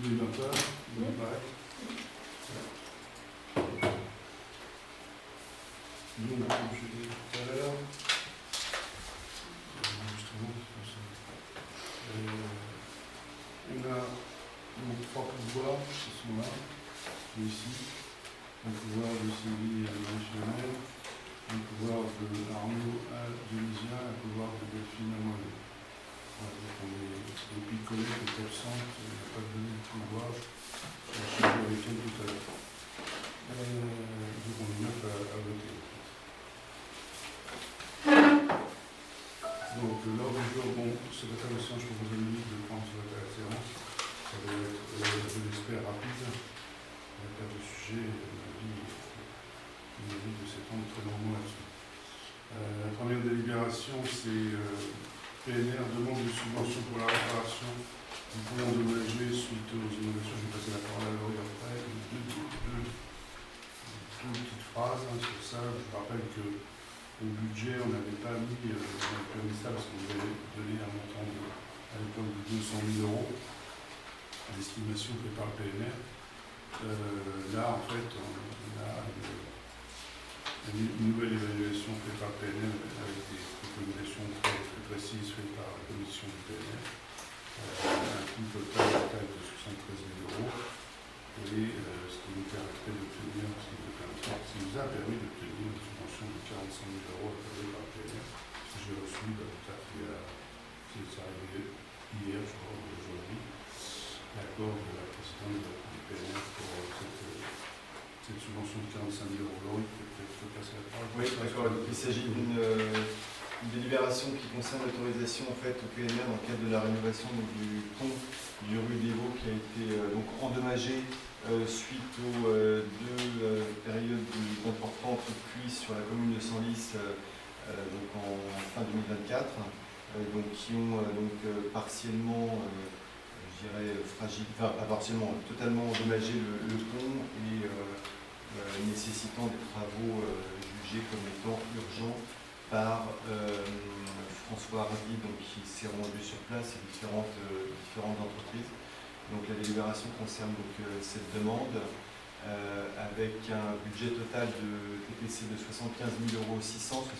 Les noteurs, vous apparaît. Donc, comme je l'ai dit tout à l'heure, justement, on a donc 3 pouvoirs qui sont là, ici. Un pouvoir de Sylvie Marie-Chanel, un pouvoir de Arnaud Delisien, un pouvoir de Delphine Amoyeux. Voilà, donc on est picolé, qui est absente, il n'y a pas donné de pouvoir. Je vais changer avec elle tout à l'heure. Donc on est 9 à voter. Donc l'ordre du jour, bon, secrétaire de séance, je propose à Louis de prendre secrétaire de séance. Ça va être, je l'espère, rapide. On va faire le sujet, une avis de s'étendre très longuement là-dessus. La première délibération, c'est PNR, demande de subvention pour la réparation du pont endommagé suite aux inondations. Je vais passer la parole à Laurie après. Deux petites phrases sur ça. Je rappelle que au budget, on n'avait pas mis le permis ça parce qu'on avait donné un montant à l'époque de 200 000 € à l'estimation faite par le PNR. Là, en fait, on a une nouvelle évaluation faite par le PNR avec des recommandations très précises faites par la commission du PNR. Un coût total de 73 000 €. Et ce qui nous permettrait d'obtenir, ce qui nous a permis d'obtenir une subvention de 45 000 € accordée par le PNR. J'ai reçu, tout à fait, c'est arrivé hier, je crois, aujourd'hui, l'accord de la présidente du PNR pour cette subvention de 45 000 €. Peut-être passer la parole. Oui, d'accord. Il s'agit d'une délibération qui concerne l'autorisation en fait, au PNR dans le cadre de la rénovation du pont du rue des Vaux qui a été donc endommagé suite aux deux périodes importantes de pluie sur la commune de Senlis donc en fin 2024, donc, qui ont partiellement, je dirais, pas partiellement, totalement endommagé le pont et nécessitant des travaux jugés comme étant urgents par François Hardy, donc, qui s'est rendu sur place et différentes entreprises. Donc la délibération concerne donc, cette demande avec un budget total de TPC de 75 600 €,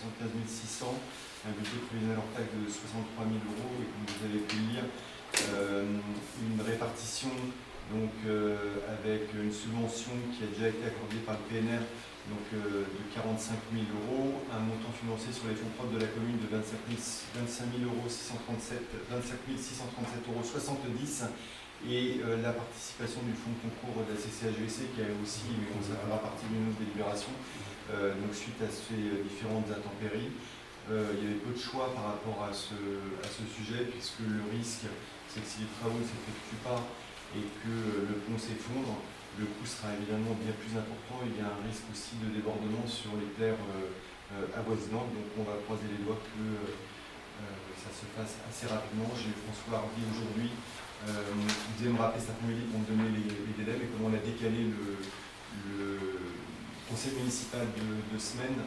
un budget prévisionnel hors taxe de 63 000 € et comme vous avez pu le lire, une répartition donc, avec une subvention qui a déjà été accordée par le PNR donc, de 45 000 €, un montant financé sur les fonds propres de la commune de 25 637,70 € et la participation du fonds de concours de la CCHVC qui a aussi, mais ça fera partie d'une autre délibération, donc suite à ces différentes intempéries. Il y avait peu de choix par rapport à ce sujet puisque le risque c'est que si les travaux ne s'effectuent pas et que le pont s'effondre, le coût sera évidemment bien plus important. Il y a un risque aussi de débordement sur les terres avoisinantes, donc on va croiser les doigts que ça se fasse assez rapidement. J'ai eu François Hardy aujourd'hui, il devait me rappeler cet après-midi pour me donner les délais, mais comme on a décalé le conseil municipal de semaine,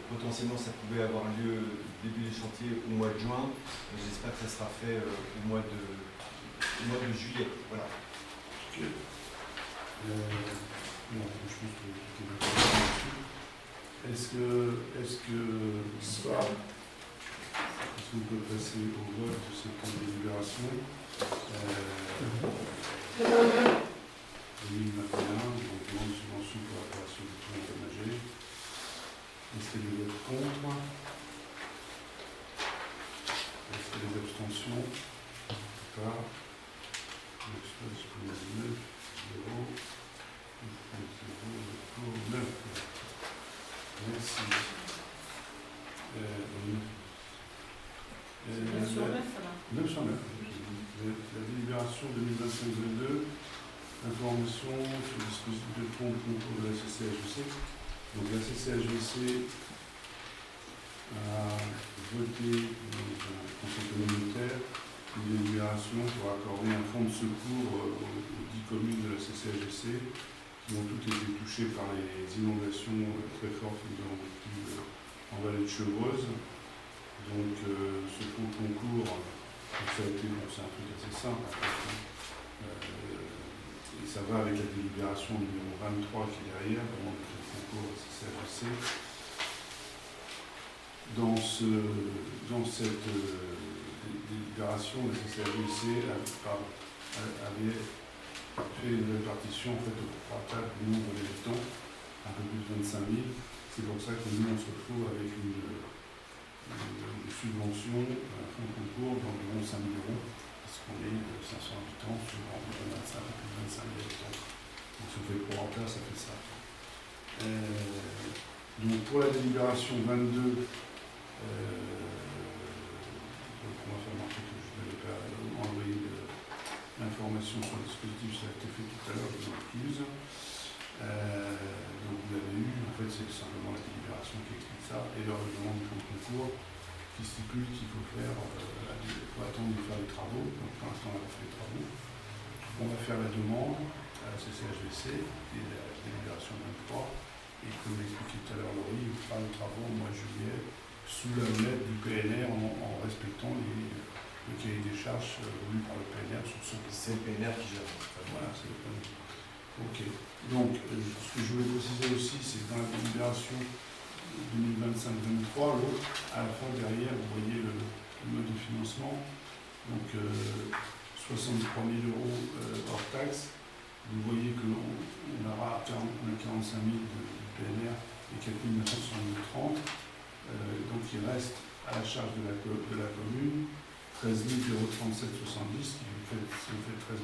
potentiellement ça pouvait avoir lieu début des chantiers au mois de juin. J'espère que ça sera fait au mois de juillet. Voilà. Okay. Non, je pense que tout est d'accord là-dessus. Est-ce que on peut passer au vote de cette délibération 2021, donc demande de subvention pour la réparation du pont endommagé. Est-ce qu'il y a des votes contre? Est-ce qu'il y a des abstentions? Pas. Disponible 0. 9. Merci. 9 sur 9, là. 9 sur 9. La délibération 2025-22, information sur le dispositif de fonds de concours de la CCHVC. Donc la CCHVC a voté dans un conseil communautaire une délibération pour accorder un fonds de secours aux 10 communes de la CCHVC qui ont toutes été touchées par les inondations très fortes que nous avons vécues en vallée de Chevreuse. Donc ce fonds de concours, ça a été, c'est un truc assez simple. Et ça va avec la délibération numéro 23 qui est derrière, demande de concours à CCHVC. Dans cette délibération, la CCHVC avait fait une répartition en fait, au prorata du nombre d'habitants, un peu plus de 25 000. C'est pour ça que nous on se retrouve avec une subvention, un fonds de concours d'environ 5 000 €, parce qu'on est 500 habitants sur environ 25 000 habitants. Donc si on fait prorata, ça fait ça. Donc pour la délibération 22, donc on va faire marquer que je n'avais pas envoyé l'information sur le dispositif, ça a été fait tout à l'heure, je m'excuse. Donc vous l'avez eu, en fait c'est simplement la délibération qui explique ça, et le règlement du fonds de concours qui stipule qu'il faut attendre de faire les travaux, donc pour l'instant on a fait les travaux. On va faire la demande à la CCHVC, et la délibération 23, et comme l'expliquait tout à l'heure Laurie, on fera les travaux au mois de juillet, sous la houlette du PNR en respectant le cahier des charges voulu par le PNR sur son. C'est le PNR qui gère. Voilà, c'est le PNR. Ok. Donc, ce que je voulais préciser aussi, c'est que dans la délibération 2025-2023, l'autre, à la fin derrière, vous voyez le mode de financement. Donc, 63 000 € hors taxe. Vous voyez qu'on aura 45 000 de PNR et 4 930. Donc il reste à la charge de la commune 13 037,70 €, qui fait, si on fait 13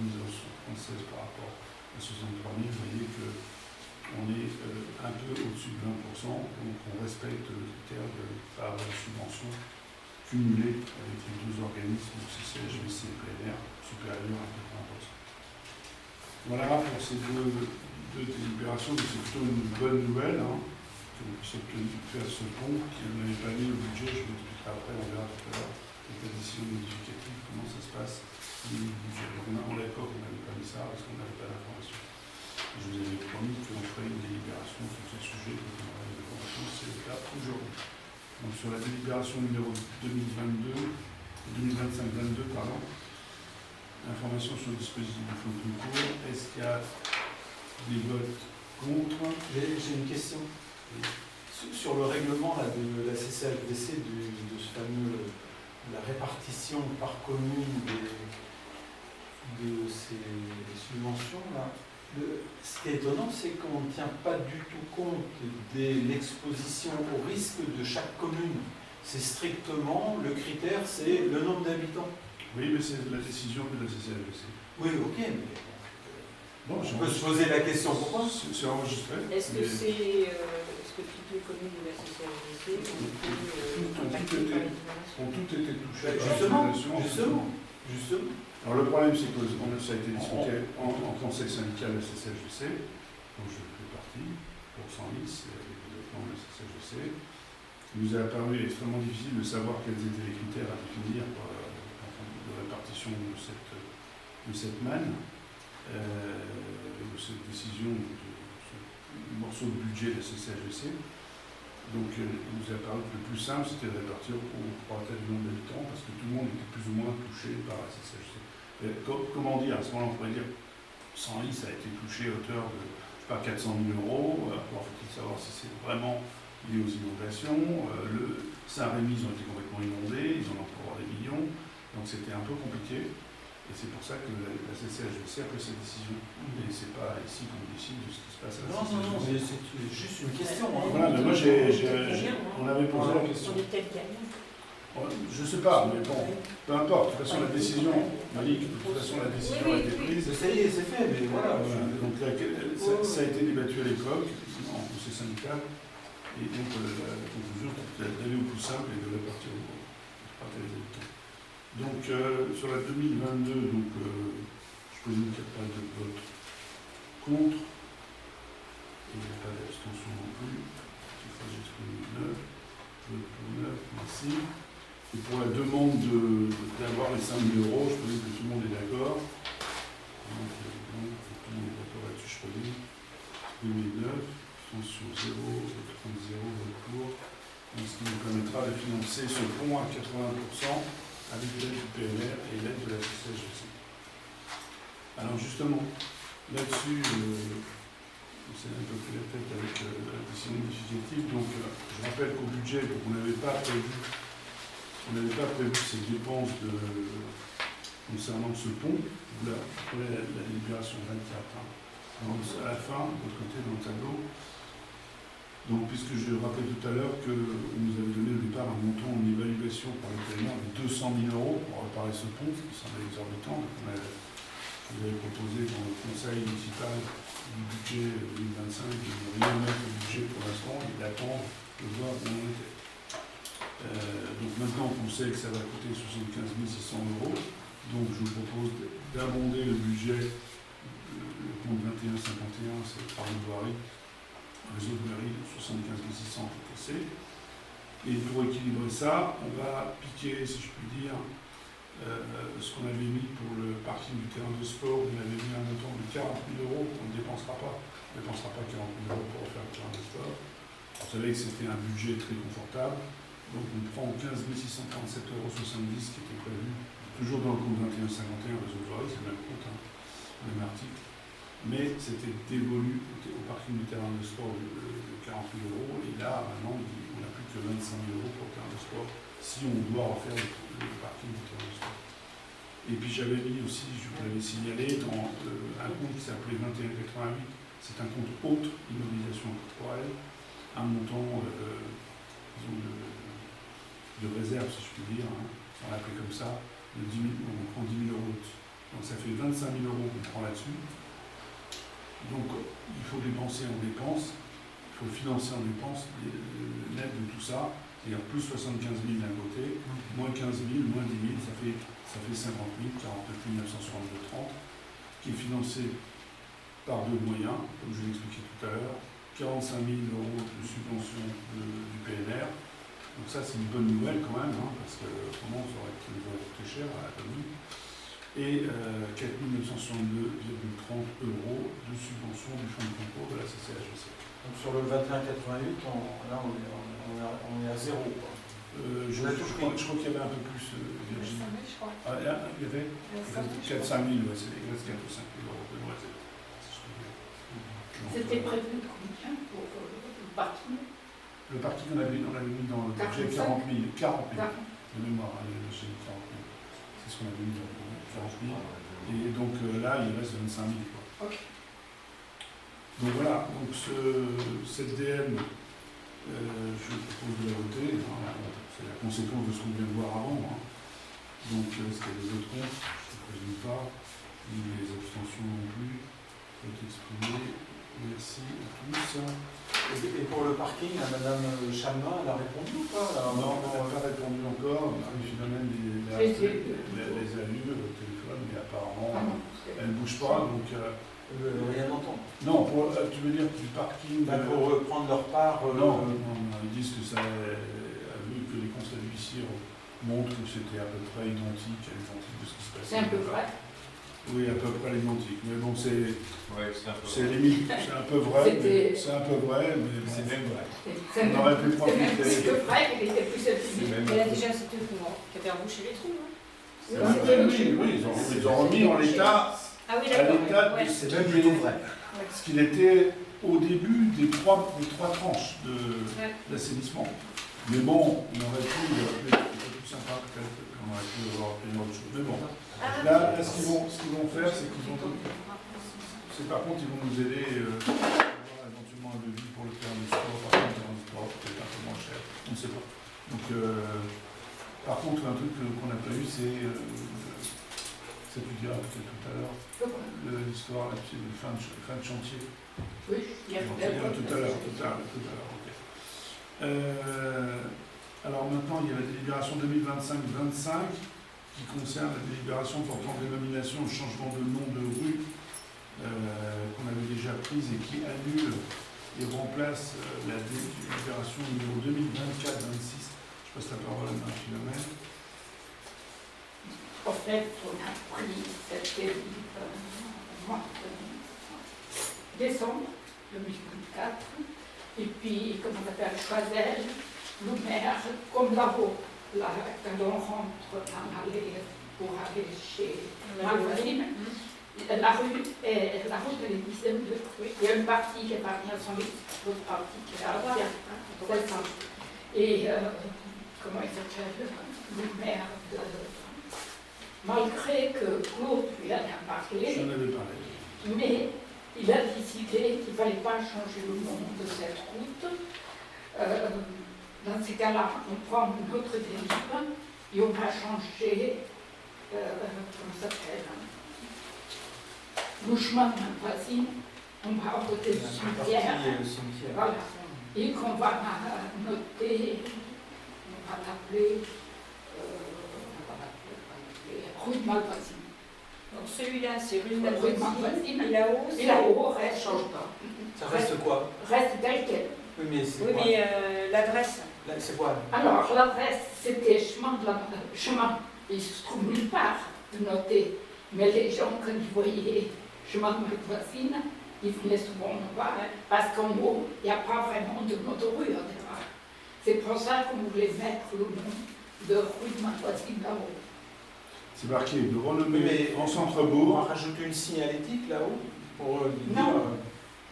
076 par rapport à 63 000, vous voyez qu'on est un peu au-dessus de 20%, donc on respecte le critère de ne pas avoir une subvention cumulée avec les deux organismes, CCHVC et PNR, supérieure à 20%. Voilà pour ces deux délibérations, c'est plutôt une bonne nouvelle. Qu'on puisse faire ce pont qui n'avait pas mis le budget, je vous expliquerai après, on verra tout à l'heure, avec la décision modificative, comment ça se passe, le budget. Donc à l'époque, on n'avait pas mis ça parce qu'on n'avait pas d'informations. Je vous avais promis qu'on ferait une délibération sur ce sujet, donc on aura des informations, c'est le cas aujourd'hui. Donc sur la délibération numéro 2025-22, information sur le dispositif du fonds de concours, est-ce qu'il y a des votes contre? J'ai une question. Sur le règlement là, de la CCHVC, de ce fameux, la répartition par commune de ces subventions, là, ce qui est étonnant, c'est qu'on ne tient pas du tout compte de l'exposition au risque de chaque commune. C'est strictement, le critère, c'est le nombre d'habitants. Oui, mais c'est la décision de la CCHVC. Oui, ok, mais bon, on peut se poser la question pourquoi. C'est enregistré. Est-ce que c'est... Est-ce que toutes les communes de la CCHVC ont toutes été touchées par Justement. Alors le problème, c'est que ça a été discuté en conseil syndical de la CCHVC, dont je fais partie, pour 110, avec le développement de la CCHVC. Il nous a paru extrêmement difficile de savoir quels étaient les critères à définir de répartition de cette manne, de cette décision, de ce morceau de budget de la CCHVC. Donc il nous a paru que le plus simple, c'était de répartir au prorata du nombre d'habitants, parce que tout le monde était plus ou moins touché par la CCHVC. Comment dire, à ce moment-là, on pourrait dire 110 a été touché à hauteur de, je sais pas, 400 000 €. Alors faut-il savoir si c'est vraiment lié aux inondations. Saint-Rémy, ils ont été complètement inondés, ils en ont encore des millions. Donc c'était un peu compliqué. Et c'est pour ça que la CCHVC a pris cette décision. Et c'est pas ici qu'on décide de ce qui se passe à la CCHVC. Non, mais c'est juste une question. Voilà, mais moi, on avait posé la question. On est peut-être gagnant. Je ne sais pas, mais bon, peu importe. De toute façon, la décision, Malik, de toute façon, la décision a été prise. Ça y est, c'est fait, mais voilà. Donc ça a été débattu à l'époque, en conseil syndical. Et donc la conclusion, c'est d'aller au plus simple et de répartir au prorata des habitants. Donc, sur la 2022, donc, je présume qu'il n'y a pas de vote contre, et il n'y a pas d'abstention non plus. J'exprime 9, vote pour 9, merci. Et pour la demande d'avoir les 5 000 €, je présume que tout le monde est d'accord. Donc, tout le monde est d'accord là-dessus, je présume. 2009, abstention 0, vote 30, 0, vote pour. Donc, ce qui nous permettra de financer ce pont à 80%. Avec l'aide du PNR et l'aide de la CCHVC. Alors justement, là-dessus, on s'est un peu pris la tête avec la décision législative. Donc je rappelle qu'au budget, on n'avait pas prévu ces dépenses concernant ce pont, après la délibération 24. Hein. Donc, à la fin, de l'autre côté, dans le tableau. Donc, puisque je rappelle tout à l'heure qu'on nous avait donné au départ un montant, une évaluation par le vétérinaire de 200 000 € pour réparer ce pont, ce qui semblait exorbitant. Donc, je vous avais proposé dans le conseil municipal du budget 2025 de ne rien mettre au budget pour l'instant et d'attendre de voir où on était. Donc maintenant qu'on sait que ça va coûter 75 600 €, donc je vous propose d'abonder le budget, le compte 2151, c'est par le voirie, réseau de mairie de 75 600 TTC. Et pour équilibrer ça, on va piquer, si je puis dire, ce qu'on avait mis pour le parking du terrain de sport. On avait mis un montant de 40 000 €, on ne dépensera pas 40 000 € pour faire le terrain de sport. Vous savez que c'était un budget très confortable. Donc on prend 15 637,70 € qui était prévu, toujours dans le compte 2151, réseau de voirie, c'est le même compte, hein, le même article. Mais c'était dévolu au parking du terrain de sport de 40 000 €. Et là, maintenant, on n'a plus que 25 000 € pour le terrain de sport, si on doit refaire le parking du terrain de sport. Et puis j'avais mis aussi, je vous l'avais signalé, dans un compte qui s'appelait 2188, c'est un compte autre, immobilisation corporelle, un montant, disons, de réserve, si je puis dire, hein, on l'appelle comme ça, de 10 000, on prend 10 000 €. Donc ça fait 25 000 € qu'on prend là-dessus. Donc il faut dépenser en dépenses, il faut financer en dépenses, le net de tout ça, c'est-à-dire plus 75 000 d'un côté, moins 15 000, moins 10 000, ça fait 50 000, 49 962,30, qui est financé par deux moyens, comme je l'ai expliqué tout à l'heure, 45 000 € de subvention du PNR. Donc ça, c'est une bonne nouvelle quand même, hein, parce que autrement, ça aurait coûté cher à la commune. Et 4 962,30 € de subvention du fonds de concours de la CCHEC. Donc sur le 2188, là on est à zéro. Quoi. Je crois qu'il y avait un peu plus, Virginie. je crois. Ah, il y avait 4-5 000, ouais, il reste 4 ou 5 000 € de loisirs. C'était prévu de combien pour le parking? Le parking, on avait mis dans le budget 40 000. 40 000. De mémoire, j'ai 40 000. C'est ce qu'on avait mis dans le budget, 40 000. Et donc là, il reste 25 000. Quoi. Okay. Donc voilà, donc cette DM, je propose de la voter. Hein, c'est la conséquence de ce qu'on vient de voir avant. Hein. Donc, est-ce qu'il y a des autres comptes? Je ne présume pas. Ni les abstentions non plus. Faut exprimer. Merci à tous. Et pour le parking, Madame Chamin, elle a répondu ou pas là? Non, elle n'a pas répondu encore. Marie-Philomène les a lus au téléphone, mais apparemment, elle ne bouge pas. Donc, rien d'entendre. non, tu veux dire du parking pour prendre leur part. Non, ils disent que ça a vu que les conseils d'huissier montrent que c'était à peu près identique de ce qui se passait. C'est un peu vrai. Oui, à peu près l'identique. Mais bon, c'est limite. c'est un peu vrai. C'est un peu vrai, mais bon, C'est même vrai. on aurait pu profiter. C'est que vrai qu'il était plus subtil. Il a déjà c'était qui avait rebouché les trous, hein. Oui, ils ont remis en l'état. Ah oui, À d'accord. l'état Ouais. de C'est même plutôt vrai. ce qu'il était au début des trois tranches Ouais. d'assainissement. Mais bon, on aurait pu, c'est plus sympa peut-être, on aurait pu avoir appelé autre chose. Mais bon, là ce qu'ils vont faire, c'est qu'ils vont, par contre, ils vont nous aider à avoir éventuellement un devis pour le terrain de sport, par contre, le terrain de sport peut-être un peu moins cher, on ne sait pas. Donc, par contre, un truc qu'on n'a pas eu, c'est ça tu diras peut-être tout à l'heure, l'histoire là-dessus de fin de chantier. Oui, il y a Tout à l'heure, ok. Alors maintenant, il y a la délibération 2025-25 qui concerne la délibération portant dénomination et changement de nom de rue qu'on avait déjà prise et qui annule et remplace la délibération numéro 2024-26. Je passe la parole à Marie-Philomène. En fait, on a pris cette mois de décembre 2024, et puis, comme on appelle Choisel, le maire, comme là-haut, là, quand on rentre dans l'allée pour aller chez ma voisine, La route, elle est dizaine de trucs. Il y a une partie qui est partie à son risque, l'autre partie qui est à c'est ça. Et comment il s'appelle, le maire de... Malgré que Claude lui en a parlé, J'en avais parlé. mais il a décidé qu'il ne fallait pas changer le nom de cette route. Dans ces cas-là, on prend une autre dérive et on va changer, comment ça s'appelle, le chemin de la voisine, on va à côté du cimetière, voilà, et qu'on va noter, on va l'appeler rue de Malvoisine. Donc celui-là, c'est rue de Rue de Malvoisine, Malvoisine. et là-haut, Et là-haut, reste, change pas. Ça reste quoi? Reste tel quel. Oui, mais c'est oui, quoi? mais l'adresse. Là, c'est quoi? Alors, l'adresse, c'était chemin, il se trouve nulle part de noter. Mais les gens, quand ils voyaient chemin de Malvoisine, ils venaient souvent nous voir, parce qu'en haut, il n'y a pas vraiment de motorue au départ. C'est pour ça qu'on voulait mettre le nom de rue de Malvoisine là-haut. C'est marqué de renommée Mais en On centre-bourg. va rajouter une signalétique là-haut pour Non.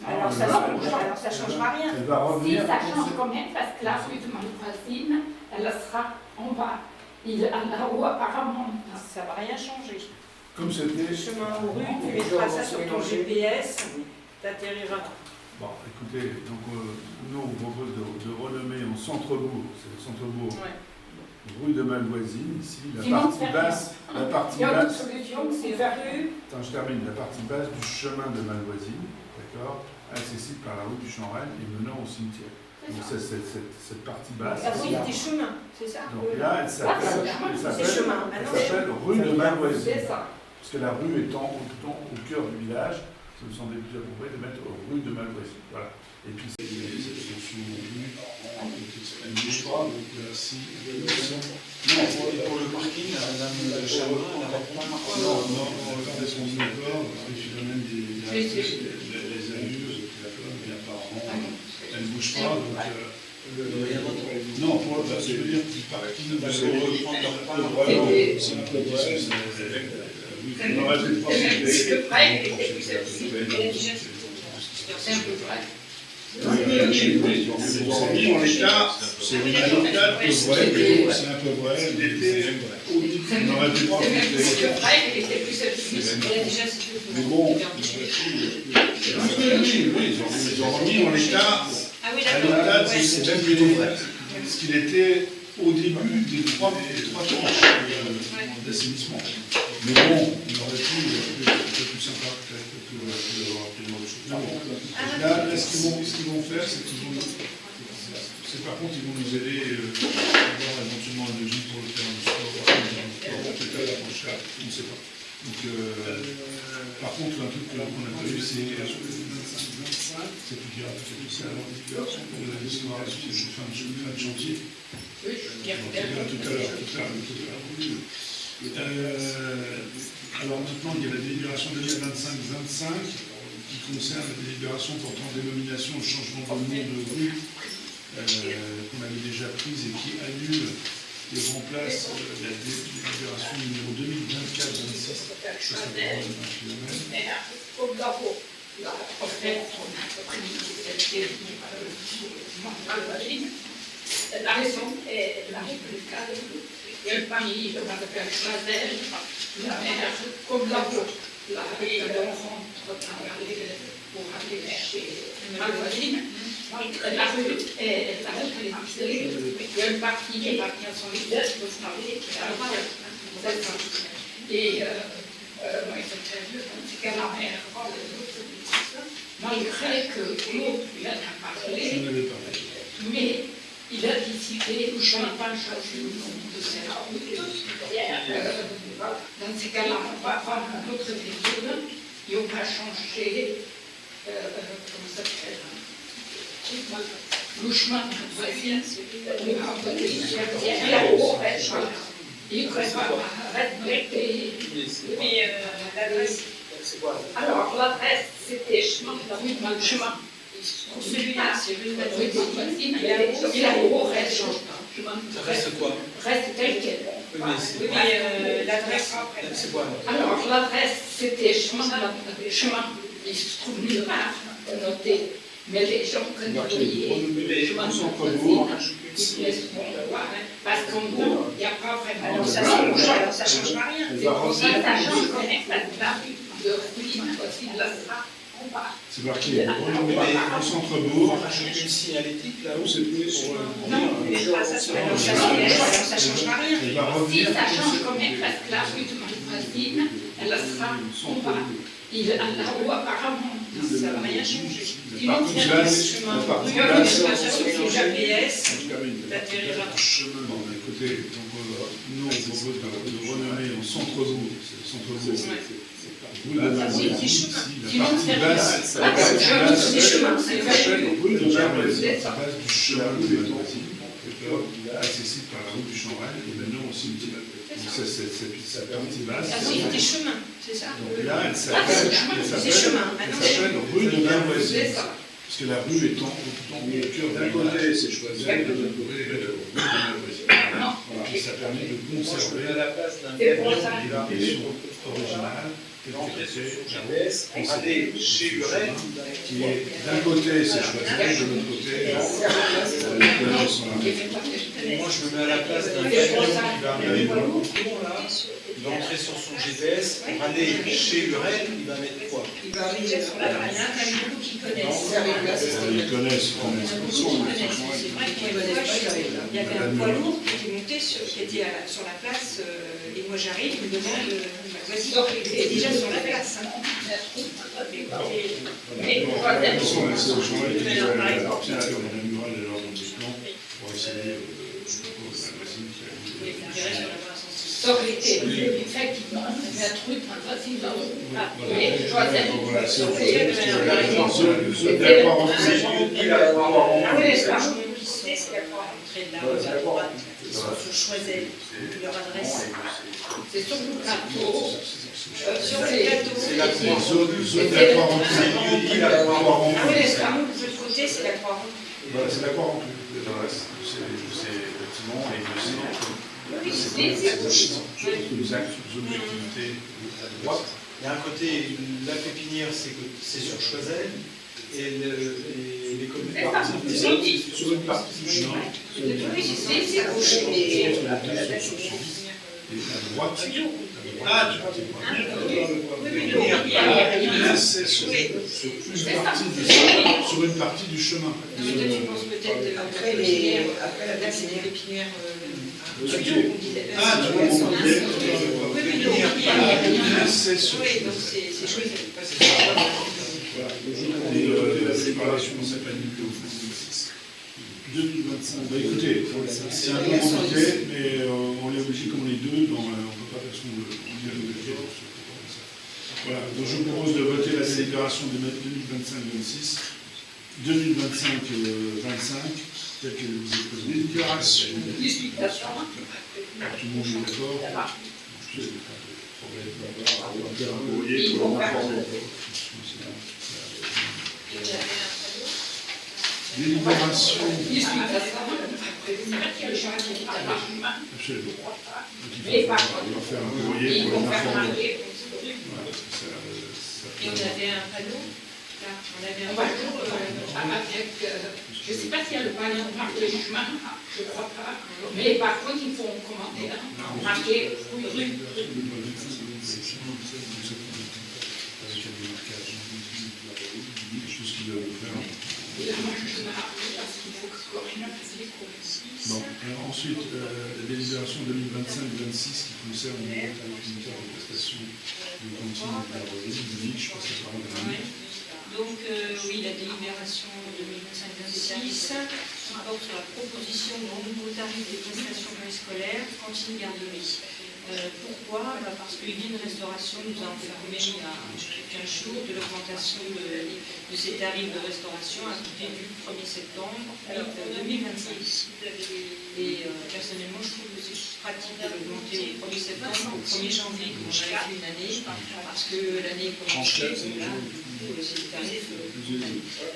Alors ça ne changera rien. Elle va Si, revenir. ça change quand même, parce que la rue de Malvoisine, elle sera en bas. Là-haut, apparemment, Ça ne va rien changer. Comme c'était. Le chemin aux rues, tu mettras ça sur ton GPS, tu atterriras. Bon, écoutez, donc nous on propose de renommer en centre-bourg, c'est le centre-bourg, rue de Malvoisine, ici, la Sinon, partie c'est basse, la partie il y a une basse, solution, c'est vers rue. attends, je termine, la partie basse du chemin de Malvoisine, d'accord, accessible par la route du Champ Rennes et menant au cimetière. Donc c'est cette partie basse. Ah oui, ici. des chemins, c'est ça. Donc là, elle s'appelle C'est chemin. elle Maintenant, s'appelle rue de Malvoisine. C'est ça. Parce que la rue étant au cœur du village, ça me semblait plus approprié de mettre rue de Malvoisine. Voilà. Et puis c'est sous rue, elle ne bouge pas, donc si. Non, pour le parking, madame Chamois, elle n'arrête pas. Non, regardez son d'accord, parce qu'il a même les allures, et apparemment, elle ne bouge pas, donc. Non, pour je veux dire, du parking, il faut reprendre leur part. C'est un peu on aurait pu pas C'est peu près, c'est un peu près. Ils ont mis en l'état, c'est une anecdote que vrai, c'est un peu vrai, on aurait pu pas C'est peu près, il était plus satisfait. mais bon, oui, ils ont remis en l'état, ah oui, à d'accord. l'état, c'est même plutôt vrai, ce qu'il était au début des trois tranches d'assainissement. Mais bon, il aurait pu être un peu plus sympa peut-être que d'avoir appelé le chose. Là, ce qu'ils vont faire, c'est qu'ils vont. C'est par contre, ils vont nous aider à avoir éventuellement un devis pour le terrain du sport, peut-être à la prochaine, je ne sais pas. Donc, par contre, un truc qu'on a pas eu, c'est plus grave, c'est l'articulation de l'histoire de fin de chantier. On verra tout à l'heure. Alors maintenant, il y a la délibération 2025-25 qui concerne la délibération portant dénomination au changement de nom de rue qu'on avait déjà prise et qui annule et remplace la délibération numéro 2024-26. Ça s'appelle la raison est la république. Il y a le pays, on va faire Choisel, la mer, comme la route. La rentre pour aller chez Malvoisine. La rue est la république. Il y a une partie qui est partie à son visage, vous savez, qui est à la et c'est qu'à la mer, malgré que Claude lui en a parlé, mais il a décidé, je ne vais pas changer le nom de cette route. Dans ces cas-là, on va prendre une autre période et on va changer, comment ça s'appelle, le chemin de voisine, on va envoyer une cimetière là-haut, et qu'on va respecter. Mais l'adresse. Alors, l'adresse, c'était chemin, rue de Malchemin. Pour celui-là, c'est rue de Malvoisine, Malvoisine, et là-haut, reste. Ça reste quoi? Reste tel quel. Oui, mais c'est l'adresse. c'est quoi? Alors, l'adresse, c'était chemin, il se trouve nulle part noté, mais les gens connaissent chemin centre-bourg. ils laissent voir, parce qu'en gros, il n'y a pas vraiment. Alors ça changera rien. C'est pour ça que ça change quand même, parce que la rue de Ruy, aussi, là, C'est marqué renommé au centre-bourg. On rajoute une signalétique là où C'est pour Alors ça changera rien. Il va si revenir. ça change quand même, parce que la rue de Malvoisine, elle sera en bas. Là-haut, apparemment, Ça ne va rien changer. La partie basse, la partie basse. Sur ton GPS, t'atterriras. Bon, d'un côté, donc, nous, on propose de renommer en centre-bourg. C'est le centre-bourg. Rue de Malvoisine. La partie basse, la partie C'est chemin, basse, c'est rue de Malvoisine, la base du chemin de Malvoisine, accessible par la route du Chambrel et maintenant au cimetière. Donc cette partie basse. des chemins, c'est ça. Donc là, elle C'est s'appelle chemin. Maintenant, rue de Malvoisine. c'est ça. Parce que la rue étant au cœur d'un côté, c'est choisi, de l'autre côté, rue de Malvoisine. Voilà. Et ça permet de conserver C'est pour ça. l'impression originale telle qu'elle était aller chez Lurel. qui est d'un côté, c'est choisi, de l'autre côté, les couleurs sont là. Moi, je me mets à la place d'un camion qui va arriver dans le contour, là. Il va entrer sur son GPS. Pour aller chez Lurel, il va mettre quoi? il va arriver sur la il y a un camion qui connaissent. Ils connaissent. C'est vrai qu'il y avait un poids lourd qui était monté qui était sur la place. Et moi j'arrive, je me demande, ma voisine était déjà sur la place. Mais C'est le chemin qui appartient à la murale de l'arrondissement pour essayer la voisine qui a eu. ça aurait été effectivement un truc, un facile mais Joiselle. Voilà, c'est au Leur adresse. C'est sur le plateau. Sur le plateau. C'est la zone d'accord entre la Croix-Ronde. Ah oui, de l'autre côté, c'est la Croix-Ronde. Voilà, c'est la Croix-Ronde. C'est le bâtiment et les axes, zone d'activité à droite. Il y a un côté, la pépinière, c'est sur Choiseul. Et les communes C'est sur une partie du chemin. C'est gauche. Et à droite. Ah, c'est sur une partie du chemin. Toi, tu penses peut-être après la place, c'est des pépinières. Ah, tu vois, c'est sur. Oui, donc c'est chouette. Et la séparation ne s'appelle plus au 2025. Bah écoutez, c'est un peu compliqué, mais on est obligé, comme on est deux, on ne peut pas faire ce qu'on veut. Voilà, donc je vous propose de voter la délibération de 2025-26, 2025-25, telle qu'elle vous est présentée. Délibération. Tout le monde est d'accord. Délibération. Absolument. Il va faire un courrier pour l'informer. Et on avait un panneau. Là, on avait un panneau. Je ne sais pas s'il y a le panneau marqué chemin, je ne crois pas. Mais par contre, il faut commenter là. Marqué rue. Bon, alors ensuite, la délibération 2025-26 qui concerne le tarif unitaire de prestation de cantine et de la revue, je passe la parole à Annie. Donc, oui, la délibération 2025-26 qui porte sur la proposition d'un nouveau tarif des prestations scolaires, cantine garderie. Pourquoi? Parce que l'Union de Restauration nous a informé il y a 15 jours de l'augmentation de ces tarifs de restauration à compter du 1er septembre 2026. Et personnellement, je trouve que c'est pratique de l'augmenter au 1er septembre, au 1er janvier, comme on a fait une année, parce que l'année commence, là, c'est le tarif.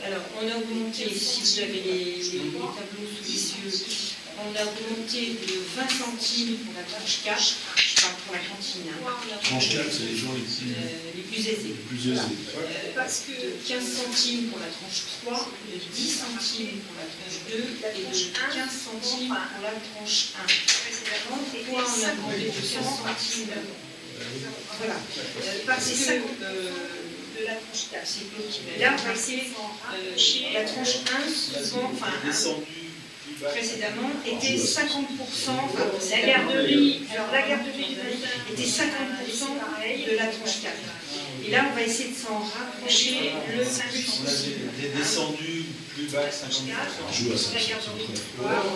Alors, on a augmenté, si vous avez les tableaux sous les yeux, on a augmenté de 20 centimes pour la tranche 4, je parle pour la cantine, hein. Tranche 4, c'est les gens Les plus aisés. les plus aisés. De 15 centimes pour la tranche 3, de 10 centimes pour la tranche 2 et de 15 centimes pour la tranche 1. Pourquoi on a augmenté de 15 centimes? Voilà, parce que de la tranche 4, c'est Claude qui m'a dit. Là, on va essayer, la tranche 1, souvent, enfin, précédemment, était 50%, enfin, la garderie, alors la garderie du matin était 50% de la tranche 4. Et là, on va essayer de s'en rapprocher le plus possible. Des descendus plus bas que 50%. Joue à ça.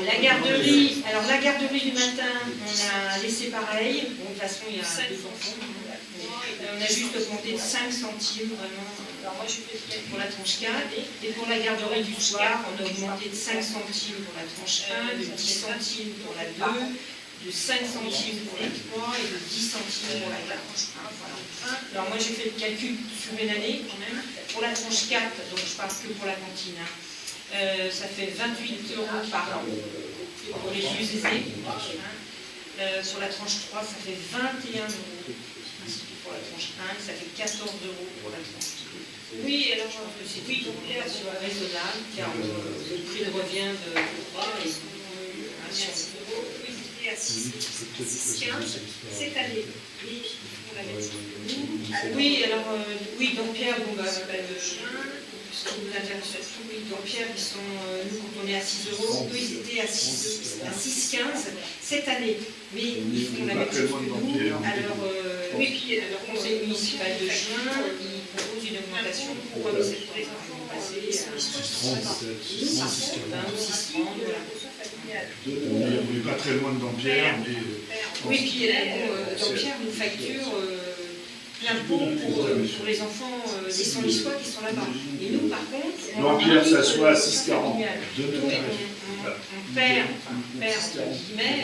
La garderie, alors la garderie du matin, on a laissé pareil. Bon, de toute façon, il y a 2 enfants. On a juste augmenté de 5 centimes vraiment pour la tranche 4. Et pour la garderie du soir, on a augmenté de 5 centimes pour la tranche 1, de 10 centimes pour la 2, de 5 centimes pour la 3 et de 10 centimes pour la 4. Voilà. Alors moi j'ai fait le calcul sur une année quand même. Pour la tranche 4, donc je parle que pour la cantine, ça fait 28 € par an pour les plus aisés. Sur la tranche 3, ça fait 21 € pour la tranche 1, ça fait 14 € pour la tranche 2. Oui, alors je pense que c'est une population raisonnable car le prix de revient de 3 et à 6,15 cette année. Oui, alors, oui, donc Pierre, bon, ce qui nous intéresse surtout, oui, donc Pierre, ils sont, nous, quand on est à 6 €, eux, ils étaient à 6,15 cette année. Mais ils font la même chose que nous. Alors, oui, puis le conseil municipal de juin, il propose une augmentation pour les enfants passer à 6,30, voilà. On n'est pas très loin de Dampierre, mais... Oui, puis Dampierre nous facture plein pot pour les enfants des sans-lissois qui sont là-bas. Et nous, par contre... Dampierre s'assoit à 6,40. Donc, on perd, entre guillemets...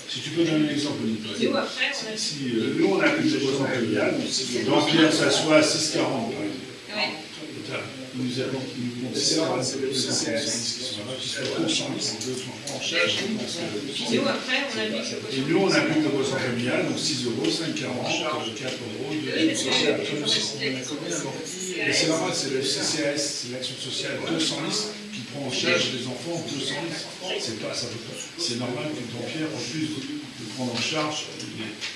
Si tu peux donner un exemple, Nicolas. Nous, après, on a... Si nous, on a plus de besoin familial, Dampierre s'assoit à 6,40, par exemple. Ouais. Nous avons c'est normal, c'est le CCAS qui sont là, qui se font en charge. Puis nous, après, on a plus de... Et nous, on a plus de besoin familial, donc 6 €, 5,40, 4 €, de social. Et c'est normal, c'est le CCAS, c'est l'action sociale 210 qui prend en charge les enfants 210. C'est pas, ça veut pas. C'est normal que Dampierre, en plus de prendre en charge les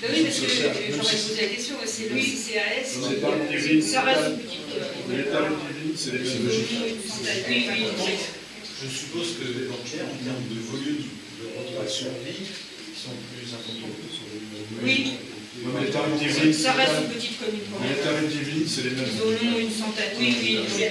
oui, parce que j'aurais posé la question, c'est le CCAS, ça reste une petite... c'est les mêmes logiques. Je suppose que les Dampierre, en termes de volume de restauration vie, sont plus importants que sur les... Oui. Mais les tarifs d'Yvelines, Ça reste une petite commune quand les même. tarifs d'Yvelines, c'est les mêmes. Ils en ont une centaine. Oui, oui, oui.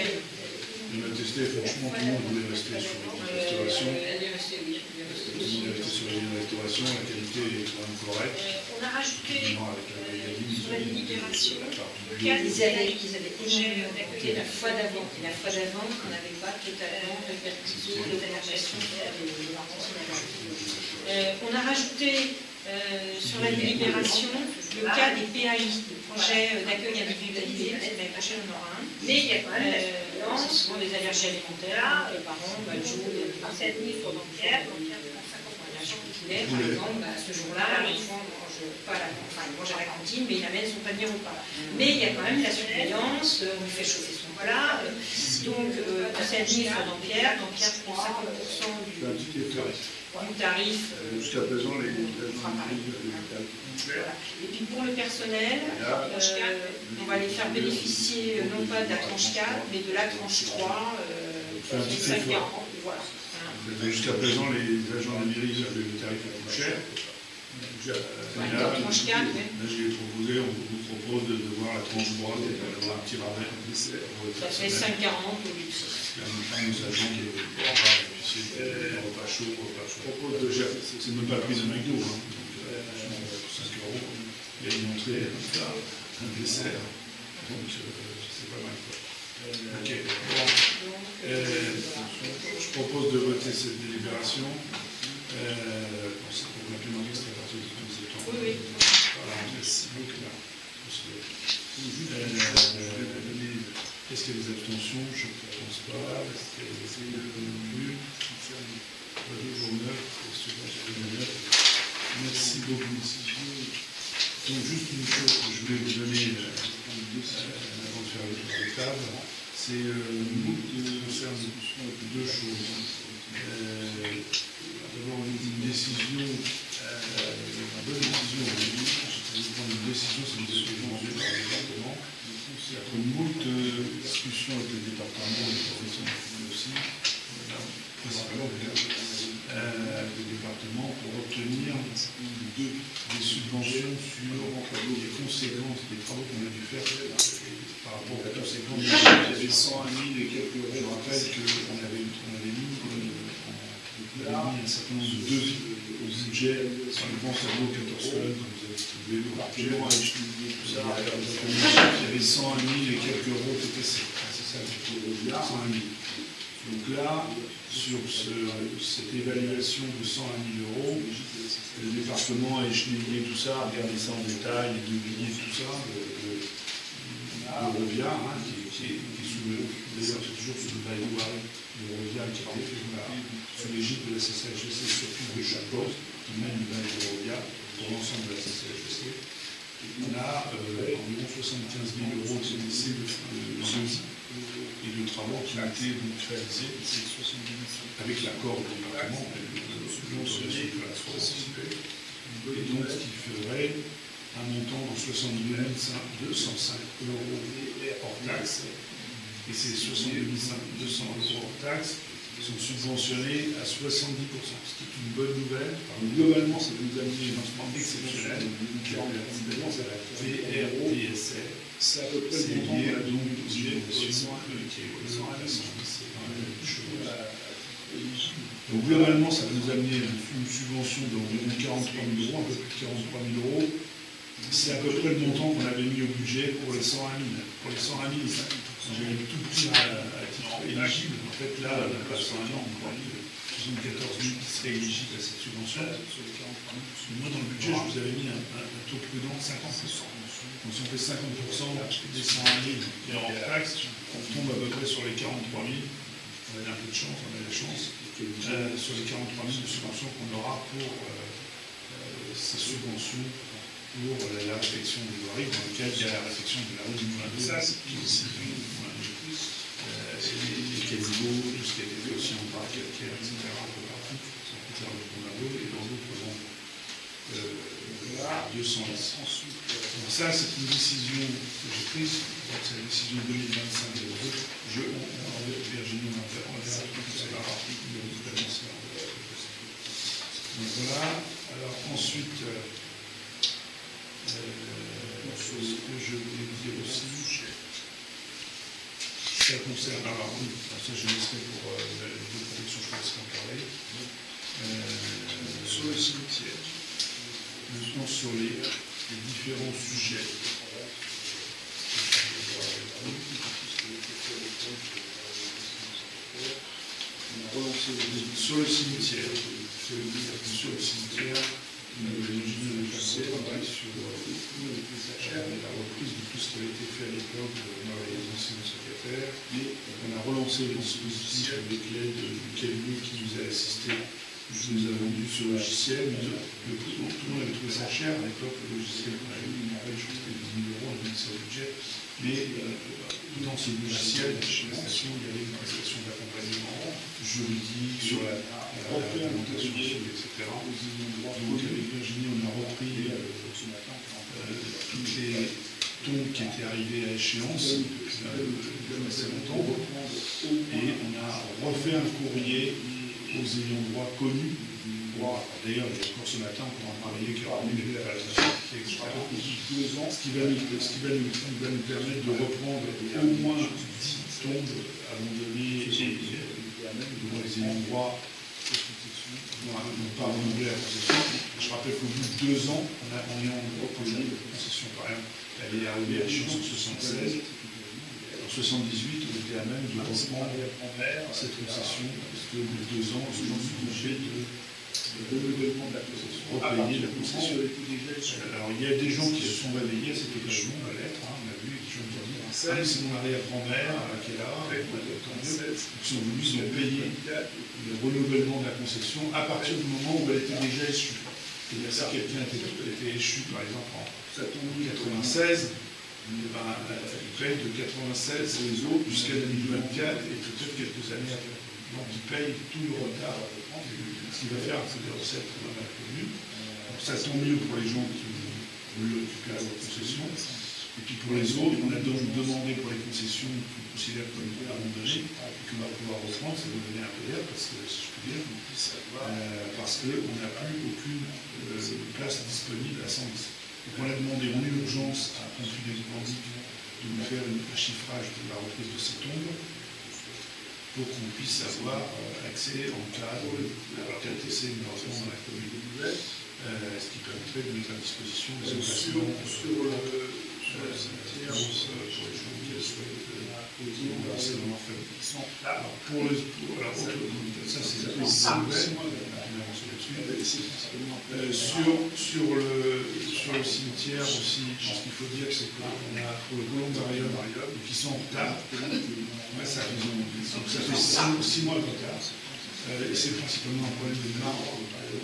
On a testé, franchement, tout le monde voulait rester sur la restauration. Elle est restée, oui. Tout le monde est resté sur la restauration, la qualité est quand même correcte. On a rajouté sur la libération. Ils avaient énormément augmenté la fois d'avant. Et la fois d'avant, on n'avait pas totalement répercuté l'augmentation des on a rajouté sur la délibération le cas des PAI, le projet d'accueil individualisé, parce que l'année prochaine on en aura un. Mais il y a quand même souvent des allergies alimentaires, les parents jouent cette nuit sur Dampierre, par exemple, à ce jour-là, l'enfant mange pas il mange à la cantine, mais il amène son panier repas. Mais il y a quand même la surveillance, on lui fait chauffer son plat. Donc, cette nuit sur Dampierre prend 50% du tarif. Jusqu'à présent, les Et puis pour le personnel, on va les faire bénéficier non pas de la tranche 4, mais de la tranche 3, 5,40. Voilà. Jusqu'à présent, les agents de mairie avaient le tarif le plus cher. Là, j'ai proposé, on vous propose de voir la tranche 3, d'avoir un petit rabais. Ça fait 5,40 au lieu de 6. Nos agents qui étaient repas chauds, c'est même pas le prix de McDo. Pour 5 €, il y a une entrée, un dessert. Donc, c'est pas mal. Ok. Je propose de voter cette délibération. C'est pour l'implémentation à partir du 12 septembre. Oui, oui. Voilà, on laisse donc là. Est-ce qu'il y a des abstentions? Je ne pense pas. Est-ce qu'il y a des abstentions non plus? Merci beaucoup. Donc juste une chose que je voulais vous donner avant de faire le tour de table, c'est concerne deux choses. D'abord une décision, une bonne décision aujourd'hui. Je vais prendre une décision, c'est une décision demandée par le département. Après moult discussions avec le département et les professionnels aussi, principalement le département pour obtenir des subventions sur les conséquences des travaux qu'on a dû faire par rapport aux conséquences. Il y avait 101 000 et quelques euros. Je rappelle qu'on avait mis un certain nombre de devis au budget. Si on pense à l'eau 14 tonnes, comme vous avez distribué le budget, il y avait 101 000 et quelques euros TTC. C'est ça, 101 000. Donc là, sur cette évaluation de 101 000 euros, le département a échelonné tout ça, a regardé ça en détail, et publié tout ça, le Eurovia, qui est sous le. D'ailleurs, c'est toujours sous le bailloir de Eurovia qui a été fait sous l'égide de la CCHSC, surtout de chaque poste, qui mène le bail Eurovia pour l'ensemble de la CCHSC. On a environ 75 000 euros de CDC et de travaux qui ont été donc réalisés avec l'accord du département, et donc ce qui ferait un montant de 62 205 euros hors taxe. Et ces 62 200 euros hors taxe sont subventionnés à 70%, ce qui est une bonne nouvelle. Alors, globalement, ça nous a mis un financement exceptionnel, qui est la VRTSR. C'est à peu près lié à donc aux générations qui est donc globalement, ça nous a amené une subvention d'environ 43 000 euros, un peu plus de 43 000 euros. C'est à peu près le montant qu'on avait mis au budget pour les 101 000. Pour les 101 000, j'avais tout pris à titre éligible. En fait, là, on n'a pas 101 000, on a mis 74 000 qui seraient éligibles à cette subvention. Moi, dans le budget, je vous avais mis un taux prudent de 50%. Donc, si on fait 50% des 101 000 et hors taxe, on tombe à peu près sur les 43 000. On a un peu de chance, on a de la chance. Sur les 43 000 de subventions qu'on aura pour ces subventions pour la réfection des voiries, dans lequel il y a la réfection de la rue du Moulin de Sasse, qui est aussi les caniveaux, tout ce qui a été fait aussi en parc calcaire, etc. un peu partout, sans critère de Moulin et dans d'autres zones. 210. Donc ça, c'est une décision que j'ai prise, c'est la décision 2025 de Virginie, on verra tout ça là. Donc voilà, alors ensuite, ce que je voulais vous dire aussi, ça concerne, alors oui, ça je laisserai pour la protection, je pense qu'en parler, sur le cimetière, maintenant sur les différents sujets. Sur le cimetière, l'ingénieur de Chassé travaille sur la reprise de tout ce qui avait été fait à l'époque par les anciens secrétaires. On a relancé le dispositif avec l'aide du cabinet qui nous a assisté. Nous avons vendu ce logiciel. Tout le monde avait trouvé ça cher à l'époque, le logiciel qu'on avait mis en place, je pense que c'était 10 000 euros, on a mis ça au budget. Mais dans ce logiciel, il y avait une prestation d'accompagnement juridique sur la réglementation, etc. Donc avec Virginie, on a repris toutes les tombes qui étaient arrivées à échéance depuis assez longtemps. Et on a refait un courrier aux ayants droit connus. D'ailleurs, encore ce matin, on pourra en parler, qui aura mis les déclarations, etc. Ce qui va nous permettre de reprendre au moins 10 tombes abandonnées devant les ayants droit. Pas renouvelées à la concession. Je rappelle qu'au bout de 2 ans, on est en proposé la concession, par exemple, elle est arrivée à échéance en 76. En 78, on était à même de reprendre cette concession, parce qu'au bout de 2 ans, les gens sont obligés de renouvellement de la concession, repayer la concession. Alors il y a des gens qui se sont réveillés à cette occasion, à l'être, on a vu, des gens qui ont dit Ah, c'est mon arrière-grand-mère qui est là, tant mieux. Ils ont voulu payer le renouvellement de la concession à partir du moment où elle était déjà échue. C'est-à-dire si quelqu'un était échu, par exemple, en 1996, il paye de 96 les autres jusqu'à 2024 et peut-être quelques années après. Donc il paye tout le retard. Ce qu'il va faire, c'est des recettes dans la commune. Donc ça tant mieux pour les gens qui veulent récupérer leur concession. Et puis pour les autres, on a donc demandé pour les concessions qu'on considère comme abandonnées et qu'on va pouvoir reprendre, ça va donner un PR, parce que, si je peux dire, parce qu'on n'a plus aucune place disponible à Senlis. Donc on a demandé en urgence à Pompier Bandic de nous faire un chiffrage de la reprise de ces tombes pour qu'on puisse avoir accès en cas de KTC malheureusement dans la commune. Ce qui permettrait de mettre à disposition des emplacements pour les gens qui le souhaitent c'est vraiment faible. Alors ça c'est la sur le cimetière aussi, ce qu'il faut dire, c'est qu'on a pour le columbarium qui sont en retard. Ça fait 6 mois de retard. Et c'est principalement un problème de marbre, le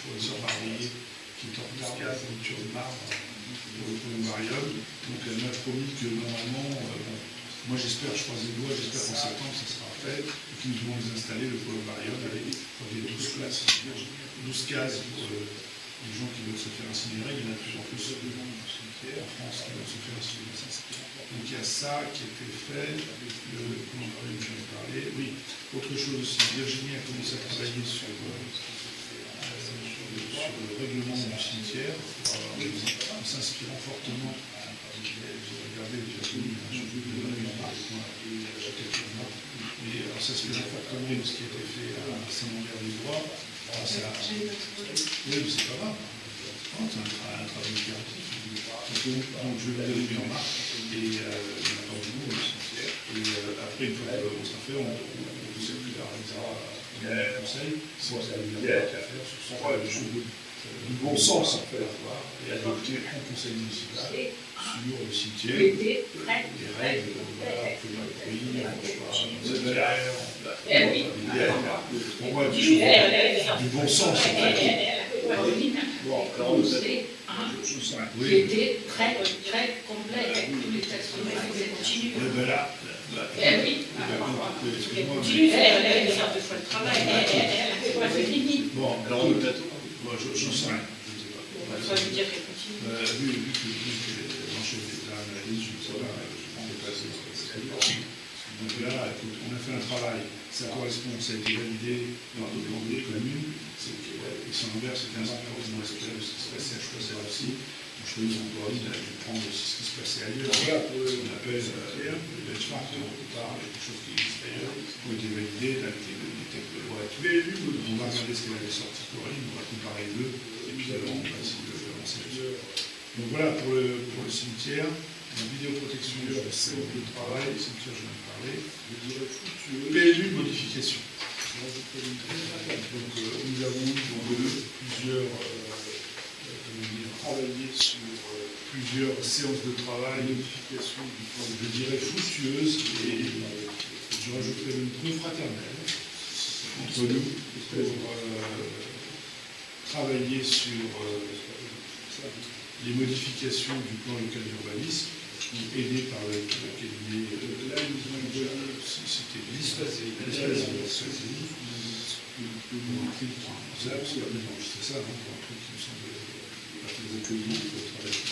fournisseur marbrier qui est en retard pour la fourniture de marbre pour le columbarium. Donc elle m'a promis que normalement, moi j'espère, je croise les doigts, j'espère qu'en septembre ça sera fait, et qu'ils nous vont les installer, le columbarium, avec des 12 places, 12 cases pour les gens qui veulent se faire incinérer. Il y en a de plus en plus en France qui veulent se faire incinérer. Donc il y a ça qui a été fait, le columbarium que j'en ai parlé. Oui, autre chose aussi, Virginie a commencé à travailler sur le règlement du cimetière, en s'inspirant fortement. J'ai regardé Virginie, et en s'inspirant fortement de ce qui a été fait à Saint-Mandère-des-Bois. Oui, mais c'est pas grave. C'est un travail créatif. Donc je vais donner mes remarques et il y en a pas beaucoup au cimetière. Et après, une fois qu'on sera fait, on circularisera le conseil pour faire sur du bon sens en fait, et adopter en conseil municipal sur le cimetière les règles pour moi du bon sens en fait. Bon, alors qui était très complet avec tous les textes. Continue. Excuse-moi. Continue, elle a fait deux fois le travail. C'est fini. Bon, alors le plateau, j'en sais rien. Ça veut dire qu'elle continue. Vu que l'enchaîne des analyses, je ne sais pas, je ne sais pas si c'est. Donc là, écoute, on a fait un travail, ça correspond, ça a été validé dans le plan des communes, et son envers, c'est 15 ans, heureusement, ce qui se passait à Choisir aussi. Choisir encore une, il a dû prendre aussi ce qui se passait ailleurs. Ce qu'on appelle le benchmark de part, quelque chose qui existe ailleurs, ont été validés avec les textes de loi et tout. On va regarder ce qu'elle avait sorti Coraline, on va comparer les deux, et puis on va essayer de avancer là-dessus. Donc voilà pour le cimetière. La vidéoprotection du travail, c'est ça je viens de parler. PLU de modification. Donc nous avons eu travaillé sur plusieurs séances de travail, modification du plan, je dirais fructueuses, et je rajouterai même très fraternelle entre nous pour travailler sur les modifications du plan local d'urbanisme, aidé par le cabinet c'était l'Ispasie, c'est ça, pour un truc qui me semble pas très accueillant, pour travailler.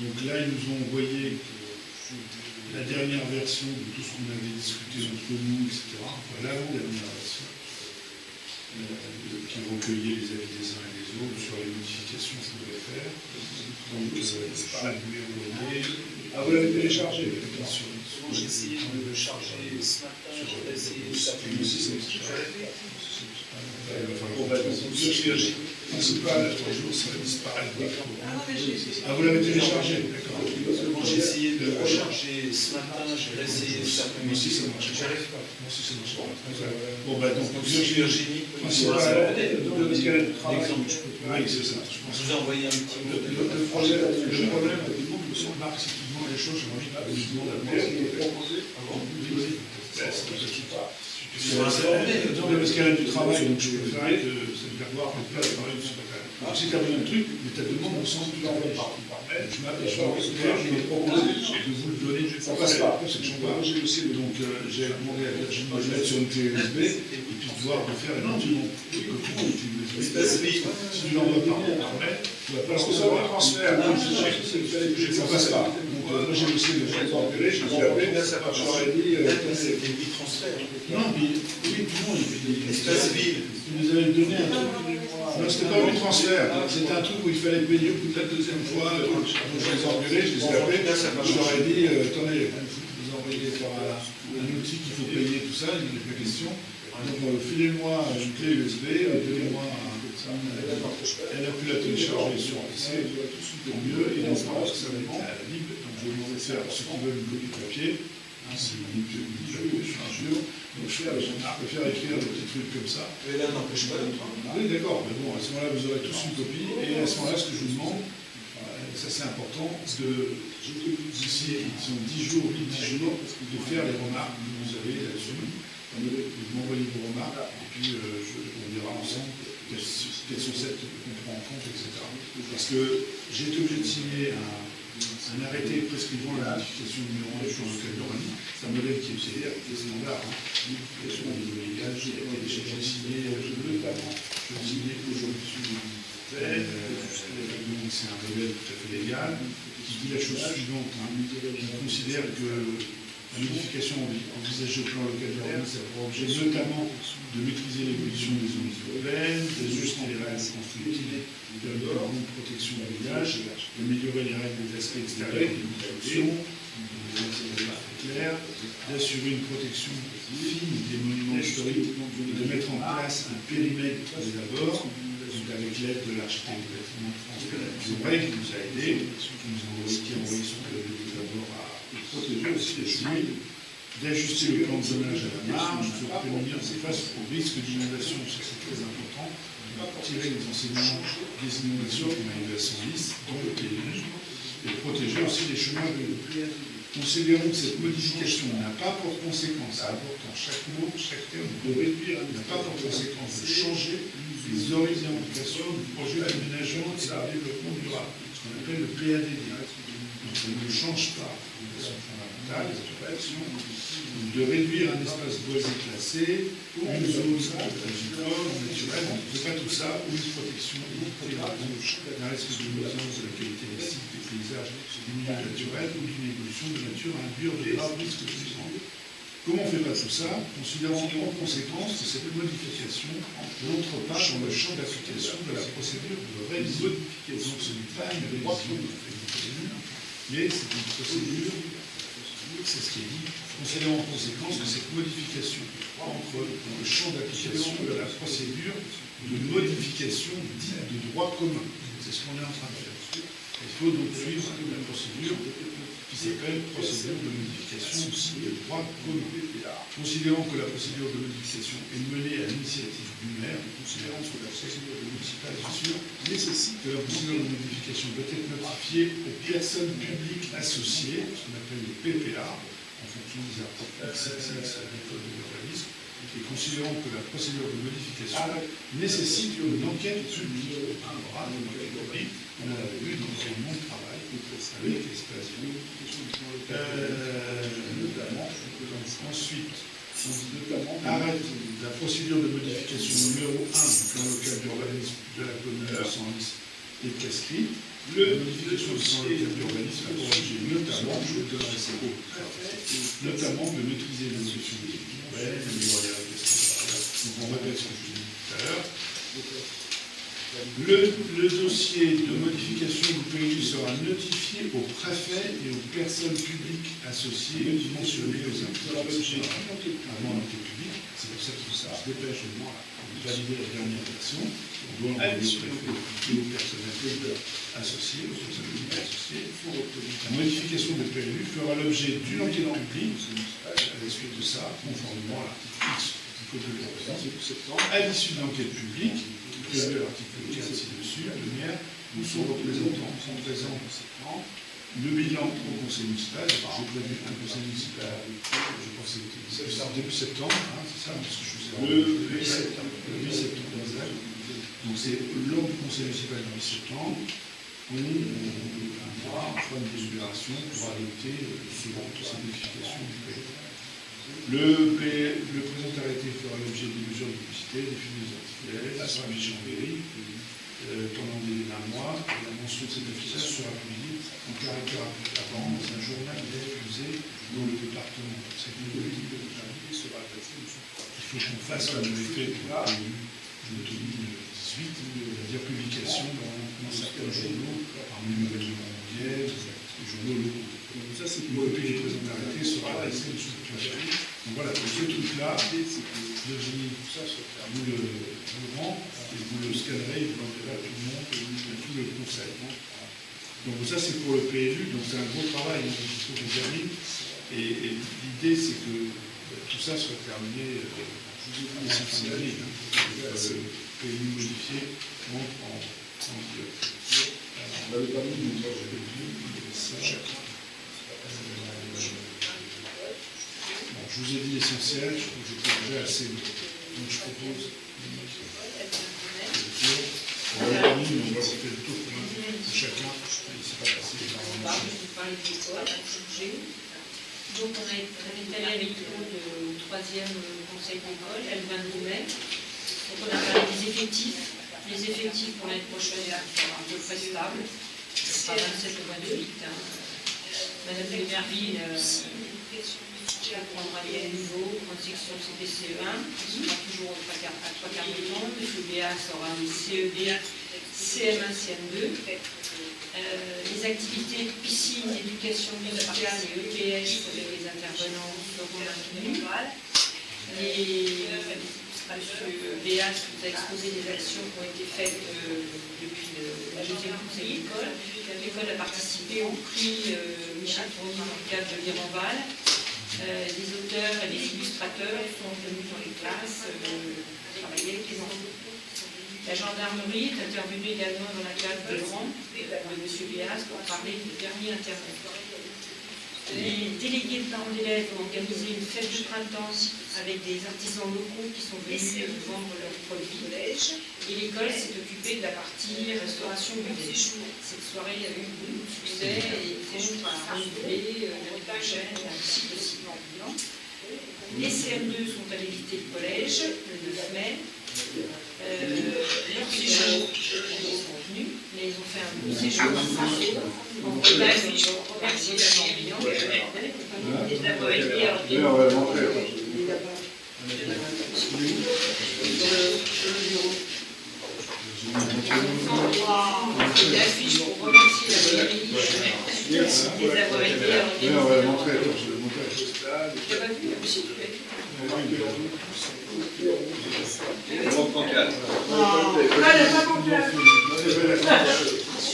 Donc là, ils nous ont envoyé la dernière version de tout ce qu'on avait discuté entre nous, etc. Enfin, l'avant-dernière version, qui recueillait les avis des uns et des autres sur les modifications qu'on devait faire. Donc, je lui ai envoyé. Ah, vous l'avez téléchargé? Bien sûr. J'ai essayé de le charger ce matin, j'ai essayé de principal, 3 jours, ça va disparaître. Ah, vous l'avez téléchargé? D'accord. J'ai essayé de le recharger ce matin, j'ai essayé cet après-midi. Moi aussi, ça marche. J'arrive pas. Moi aussi, ça marche pas. Bon, bah, donc, Virginie, principal. l'exemple. Oui, c'est ça. Je vous ai envoyé un petit mot. Le problème, Marc, c'est qu'il comment les choses, j'ai envie de vous demander non, mais parce qu'elle a du travail, donc je préférais que ça ne perde pas de travail aussi. Si tu as besoin de truc, mais ta demande me semble tout à fait par mail. Je vais proposer de vous le donner. Ça passe pas, c'est que j'en parle. Donc j'ai demandé à Virginie de le mettre sur une clé USB et puis de voir de faire éventuellement des copies de clé USB. Si tu l'envoies par mail, tu ne vas pas le recevoir. Ça passe pas. Donc moi j'ai aussi le transfert, je l'ai appelé, je leur ai dit. C'est des transferts. Non, mais oui, tout le monde, Espace ville. tu nous avais donné un truc. Non, c'était pas un transfert, c'était un truc où il fallait payer peut-être la deuxième fois. Donc je les ai engueulés, je les ai appelés, je leur ai dit, attendez, vous envoyez par un outil qu'il faut payer, tout ça, il n'y a pas question. Donc filez-moi une clé USB, donnez-moi elle a pu la télécharger sur PC, tant mieux, et donc ça va être libre. Donc je vais demander de faire ceux qui veulent une copie de papier. C'est une injure. Donc je préfère écrire des petits trucs comme ça. Mais là, n'empêche pas d'autre. Oui, d'accord, mais bon, à ce moment-là, vous aurez tous une copie. Et à ce moment-là, ce que je vous demande, ça c'est important, d'ici 10 jours, 8-10 jours, de faire les remarques que vous avez là-dessus. Vous m'envoyez vos remarques, et puis on verra ensemble quelles sont celles qu'on prend en compte, etc. Parce que j'ai été obligé de signer un arrêté prescrivant la modification numéro 1 sur le code d'urbanisme. C'est un modèle qui est avec des standards. Bien sûr, au niveau légal, j'ai signé, je l'ai signé aujourd'hui. C'est un modèle tout à fait légal qui dit la chose suivante. On considère que la modification envisagée au plan local d'urbanisme a pour objet notamment de maîtriser l'évolution des zones urbaines, d'ajuster les règles constructives de la protection du village, d'améliorer les règles des aspects extérieurs de construction, d'assurer une protection fine des monuments historiques et de mettre en place un périmètre des abords, avec l'aide de l'architecte du bâtiment de France. C'est vrai qu'il nous a aidés, qui a envoyé son club des abords à protéger aussi les civils, d'ajuster le plan de zonage à la marge, de prévenir face au risque d'inondation, ça c'est très important, de tirer les enseignements des inondations qui ont eu à 110 dans le pays, et de protéger aussi les chemins de l'eau. Considérons que cette modification n'a pas pour conséquence, c'est important, chaque mot, chaque terme, de réduire, n'a pas pour conséquence de changer les orientations du projet d'aménagement et de développement durable, ce qu'on appelle le PADD. Donc ça ne change pas de façon fondamentale cette action de réduire un espace boisé classé, une zone agricole, naturelle, on ne fait pas tout ça, ou une protection limitée à la responsabilisation de la qualité des sites, des paysages, des milieux naturels ou d'une évolution de nature à induire de graves risques suivants. Comment on ne fait pas tout ça? Considérant en conséquence que cette modification n'entre pas dans le champ d'application de la procédure de révision. Donc ce n'est pas une révision de procédure, mais c'est une procédure, c'est ce qui est dit, considérant en conséquence que cette modification entre dans le champ d'application de la procédure de modification dite de droit commun. C'est ce qu'on est en train de faire. Il faut donc suivre la procédure qui s'appelle procédure de modification de droit commun. Considérant que la procédure de modification est menée à l'initiative du maire, considérant que la procédure municipale, bien sûr, nécessite que la procédure de modification doit être notifiée aux personnes publiques associées, ce qu'on appelle les PPA, en fonction des articles XXX du Code de l'urbanisme, et considérant que la procédure de modification nécessite une enquête publique. On l'avait vu dans le monde de travail avec l'espace vide. Ensuite, arrête la procédure de modification numéro 1 du plan local d'urbanisme de la commune de Senlis est prescrite. La modification du plan local d'urbanisme a pour objet notamment, je vous donnerai ces mots, notamment de maîtriser l'évolution des urbaines, d'améliorer la question. Donc on répète ce que je vous ai dit tout à l'heure. Le dossier de modification du PLU sera notifié au préfet et aux personnes publiques associées mentionnées aux implications avant l'enquête publique. C'est pour ça qu'il faut se dépêche de valider la dernière version. On doit envoyer au préfet et aux personnels associées, aux personnes publiques associées. La modification du PLU fera l'objet d'une enquête publique à la suite de ça, conformément à l'article X du Code de l'urbanisme. À l'issue de l'enquête publique, prévu à l'article 4 ci-dessus, le maire ou son représentant sont présents Le bilan au conseil municipal, j'ai prévu un conseil municipal, je pense que c'était début septembre, hein, c'est ça, parce que je sais le 8 septembre, exact. Donc c'est lors du conseil municipal du 8 septembre, on aura un choix de délibération pour adopter selon ces modifications du PL. Le présent arrêté fera l'objet des mesures de publicité, des films artificiels, la service Chambéry, pendant un mois, la mention de cet officiel sera publiée en caractère apparent dans un journal diffusé dans le département. Cette nouvelle sera adressée. Il faut qu'on fasse comme l'effet de l'automne 18, c'est-à-dire publication dans certains journaux, parmi les nouvelles mondiales, les journaux locaux. Donc ça, c'est une copie du présent arrêté sera adressée au sous-préfet. Donc voilà, pour ce truc-là, Virginie, vous le rend et vous le scannerez, vous l'enverrez à tout le monde, à tout le conseil. Donc ça, c'est pour le PLU, donc c'est un gros travail, il faut qu'on termine. Et l'idée, c'est que tout ça soit terminé d'ici fin d'année. Le PLU modifié entre en vigueur. Je vous ai dit l'essentiel, je trouve que j'étais déjà assez long. Donc je propose on va faire le tour de chacun, c'est pas passé. Donc on est allé avec Claude au 3e conseil d'école, le 22 mai. Donc on a parlé des effectifs. Les effectifs pour l'année prochaine sont à peu près stables. Ce sera 27 au 28. Madame Lemerville prendra les nouveaux en section CPCE1, qui sera toujours à 3 quarts de temps. M. Béas aura un CED, CM1, CM2. Les activités piscine, éducation musicale et EPS avec les intervenants seront maintenues. M. Béas vous a exposé des actions qui ont été faites depuis le deuxième conseil d'école. L'école a participé au prix Michel Tourny dans le cadre de l'Iranval. Les auteurs et les illustrateurs sont venus dans les classes travailler avec les enfants. La gendarmerie est intervenue également dans la case de rang de M. Béas pour parler du dernier Internet. Les délégués de parents d'élèves ont organisé une fête de printemps avec des artisans locaux qui sont venus vendre leurs produits. Et l'école s'est occupée de la partie restauration budget. Cette soirée a eu beaucoup de succès et compte à renouveler l'année prochaine ainsi possible. Les CM2 sont allés visiter le collège le 9 mai. Leur séjour, ils sont venus, mais ils ont fait un bon séjour en Bretagne, merci de la Morbihan, d'avoir été d'affiches pour remercier la mairie d'avoir été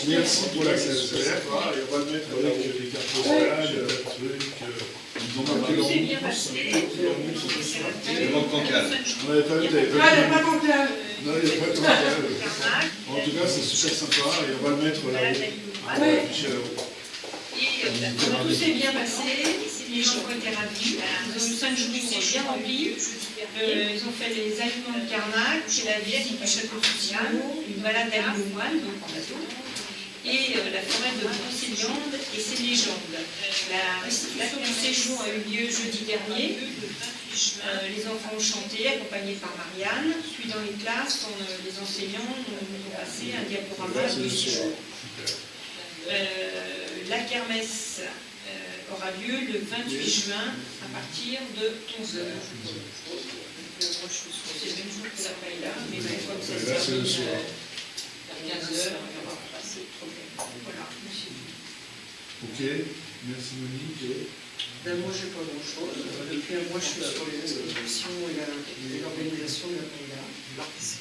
Merci pour l'accès scolaire. Et on va le mettre avec les cartes postales, il y a pas de trucs. Ils ont marqué leur on n'avait pas vu, t'avais pas vu. Non, il n'y a pas de cancale. En tout cas, c'est super sympa et on va le mettre là-haut. Tout s'est bien passé, les gens ont été ravis. Ils ont eu 5 jours bien remplis. Ils ont fait les aliments de Carnac, la visite du château de Soussiane, une balade à l'île aux Moines, donc en bateau, et la forêt de Brocéliande et ses légendes. La restitution du séjour a eu lieu jeudi dernier. Les enfants ont chanté, accompagnés par Marianne. Puis dans les classes, les enseignants nous ont passé un diaporama du séjour. La kermesse aura lieu le 28 juin à partir de 11h. C'est le même jour que la paella, mais comme ça se termine vers 15h, il y aura pas assez de problème. Voilà, monsieur. Ok, merci Monique. Ben moi, je n'ai pas grand-chose. Depuis un mois, je suis sur les inscriptions et l'organisation de la paella.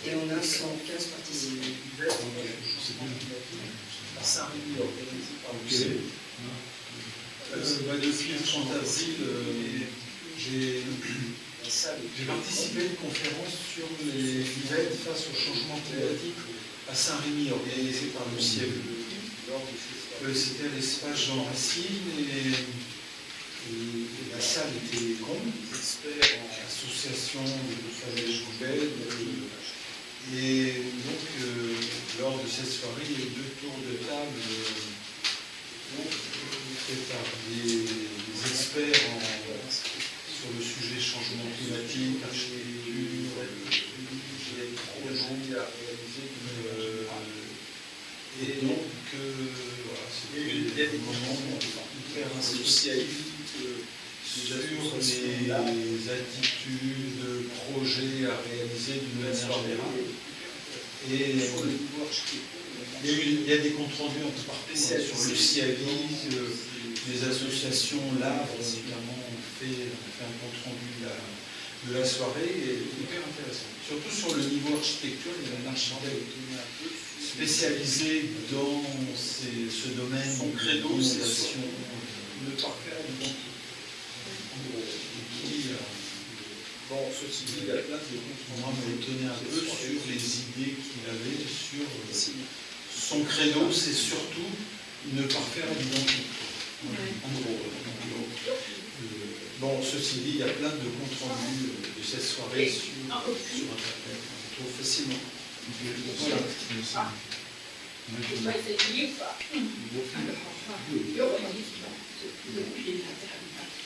Et on a 115 participants. Ok, c'est bien. Ok. Depuis le 30 avril, j'ai participé à une conférence sur les aides face au changement climatique à Saint-Rémy, organisée par le CIEB. C'était à l'espace Jean Racine et la salle était grande, des experts en association de nettoyage poubelle. Et donc, lors de cette soirée, il y a eu 2 tours de table faits par des experts sur le sujet changement climatique, architecture, et donc, voilà, c'était des moments hyper instructifs sur les attitudes, projets à réaliser d'une manière générale. Et il y a des comptes rendus un peu partout, sur le CIAVI, les associations LAVRE notamment ont fait un compte rendu de la soirée, et hyper intéressant. Surtout sur le niveau architecture, il y a un architecte spécialisé dans ce domaine de rénovation, de parfaire identité. Bon, ceci dit, la place de moi m'a étonné un peu sur les idées qu'il avait sur son credo, c'est surtout ne pas faire l'identique. En gros. Bon, ceci dit, il y a plein de comptes rendus de cette soirée sur Internet. On trouve facilement.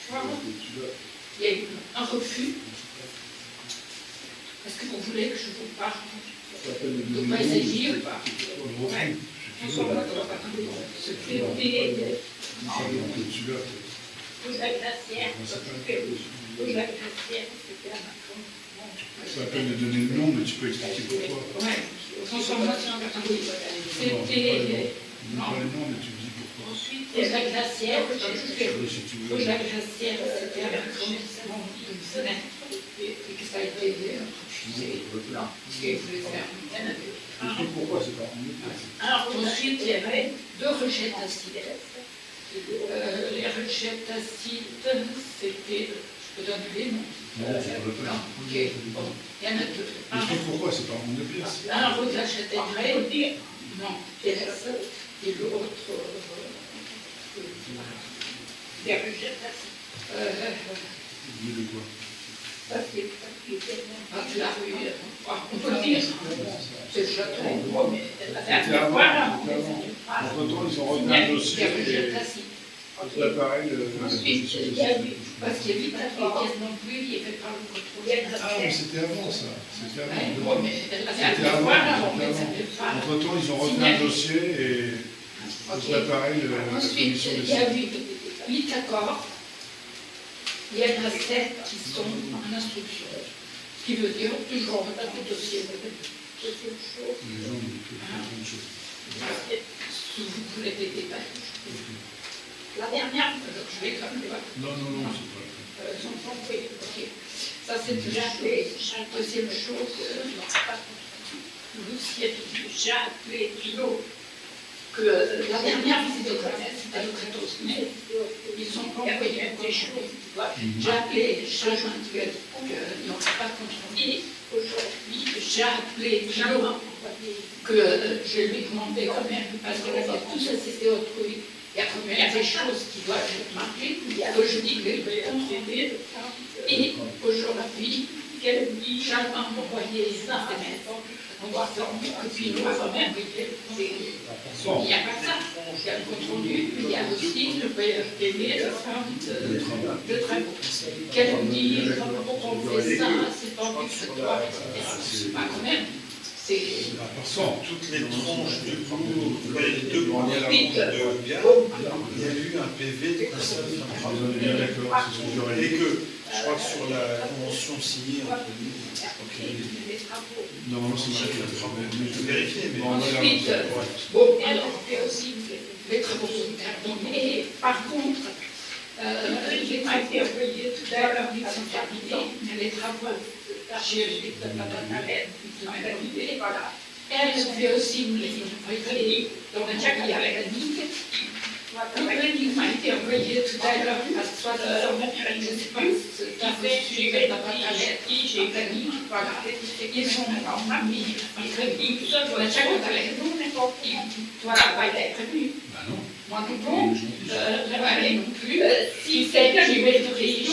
Voilà. Il y a eu un refus. Est-ce que vous voulez que je vous parle de quoi il s'agit ou pas? C'est la peine de donner le nom, mais tu peux expliquer pourquoi. Ouais, transformation. C'était. Non, pas le nom, mais tu me dis pourquoi. Ensuite, la glacière, la glacière, c'était un arrondissement de Senef, et que ça a été refusé. Ce qu'il voulait faire. Pourquoi c'est pas Alors ensuite, il y avait 2 rejets d'acides. Les rejets d'acides, c'était, je peux donner les noms. Non, c'est pas le plan. Ok, bon, il y en a 2. Explique pourquoi c'est pas en de pièce. Un rue de la Châtaigneraie, non, pièce, et l'autre, des rejets d'acides. De quoi? De la rue, on peut le dire, c'est le château. C'était avant. Entre-temps, ils ont retenu un dossier et préparé la position des décisions. Parce qu'il y a vite les pièces non plus, il y avait pas le contrôle. Ah, mais c'était avant ça. C'était avant. Oui, mais C'était avant. Entre-temps, ils ont retenu un dossier et préparé la ensuite, commission des il y a décisions. eu 8 accords. Il y en a 7 qui sont en instruction. Ce qui veut dire toujours un dossier. Les gens ont dit plein de choses. Si vous voulez des détails. La dernière, je vais comme les Non, c'est pas le cas. ok. Ça, c'est une chose. Deuxième chose, j'ai appelé Pino que la dernière visite au Canada, c'était le 14 mai. Ils ont envoyé des choses. J'ai appelé Changement Actuel qu'ils n'ont pas contrôlé. Aujourd'hui, j'ai appelé Pino que je lui ai demandé quand même, parce qu'on avait tous assisté au truc. Il y a quand même des choses qui doivent être marquées, que je dis que je vais contrôler. Et aujourd'hui, j'avais envoyé les SMS. On va faire que puis nous, quand même, il n'y a pas ça. Il y a le compte rendu, il y a aussi le PRTV, le centre de travaux. Qu'elle me dit, pourquoi on fait ça, c'est pas obligatoire, etc. Pas quand même. Toutes les tranches du cours, les 2 premières de Gare, il y a eu un PV de ça. On est bien d'accord, c'est ce que j'aurais Et dit. que je crois que sur la convention signée entre nous, Normalement, c'est marqué. je vais vérifier, mais Ensuite, bon, alors, aussi, les travaux sont terminés. Par contre, j'ai pas été envoyé tout à l'heure, ils sont terminés, mais les travaux archéologiques de Patanalette, ils sont terminés, voilà. Elle fait aussi me les envoyer dans le diagnostic avec la ligne. Le planning m'a été envoyé tout à l'heure à 3 heures, je ne sais pas si tu as reçu de la Patanalette, j'ai planning, voilà. Ils sont en mis, ils prévus, le diagnostic, voilà, va être prévu. Bah non. Moi non plus, Révalé non plus. Si quelqu'un lui met de riche,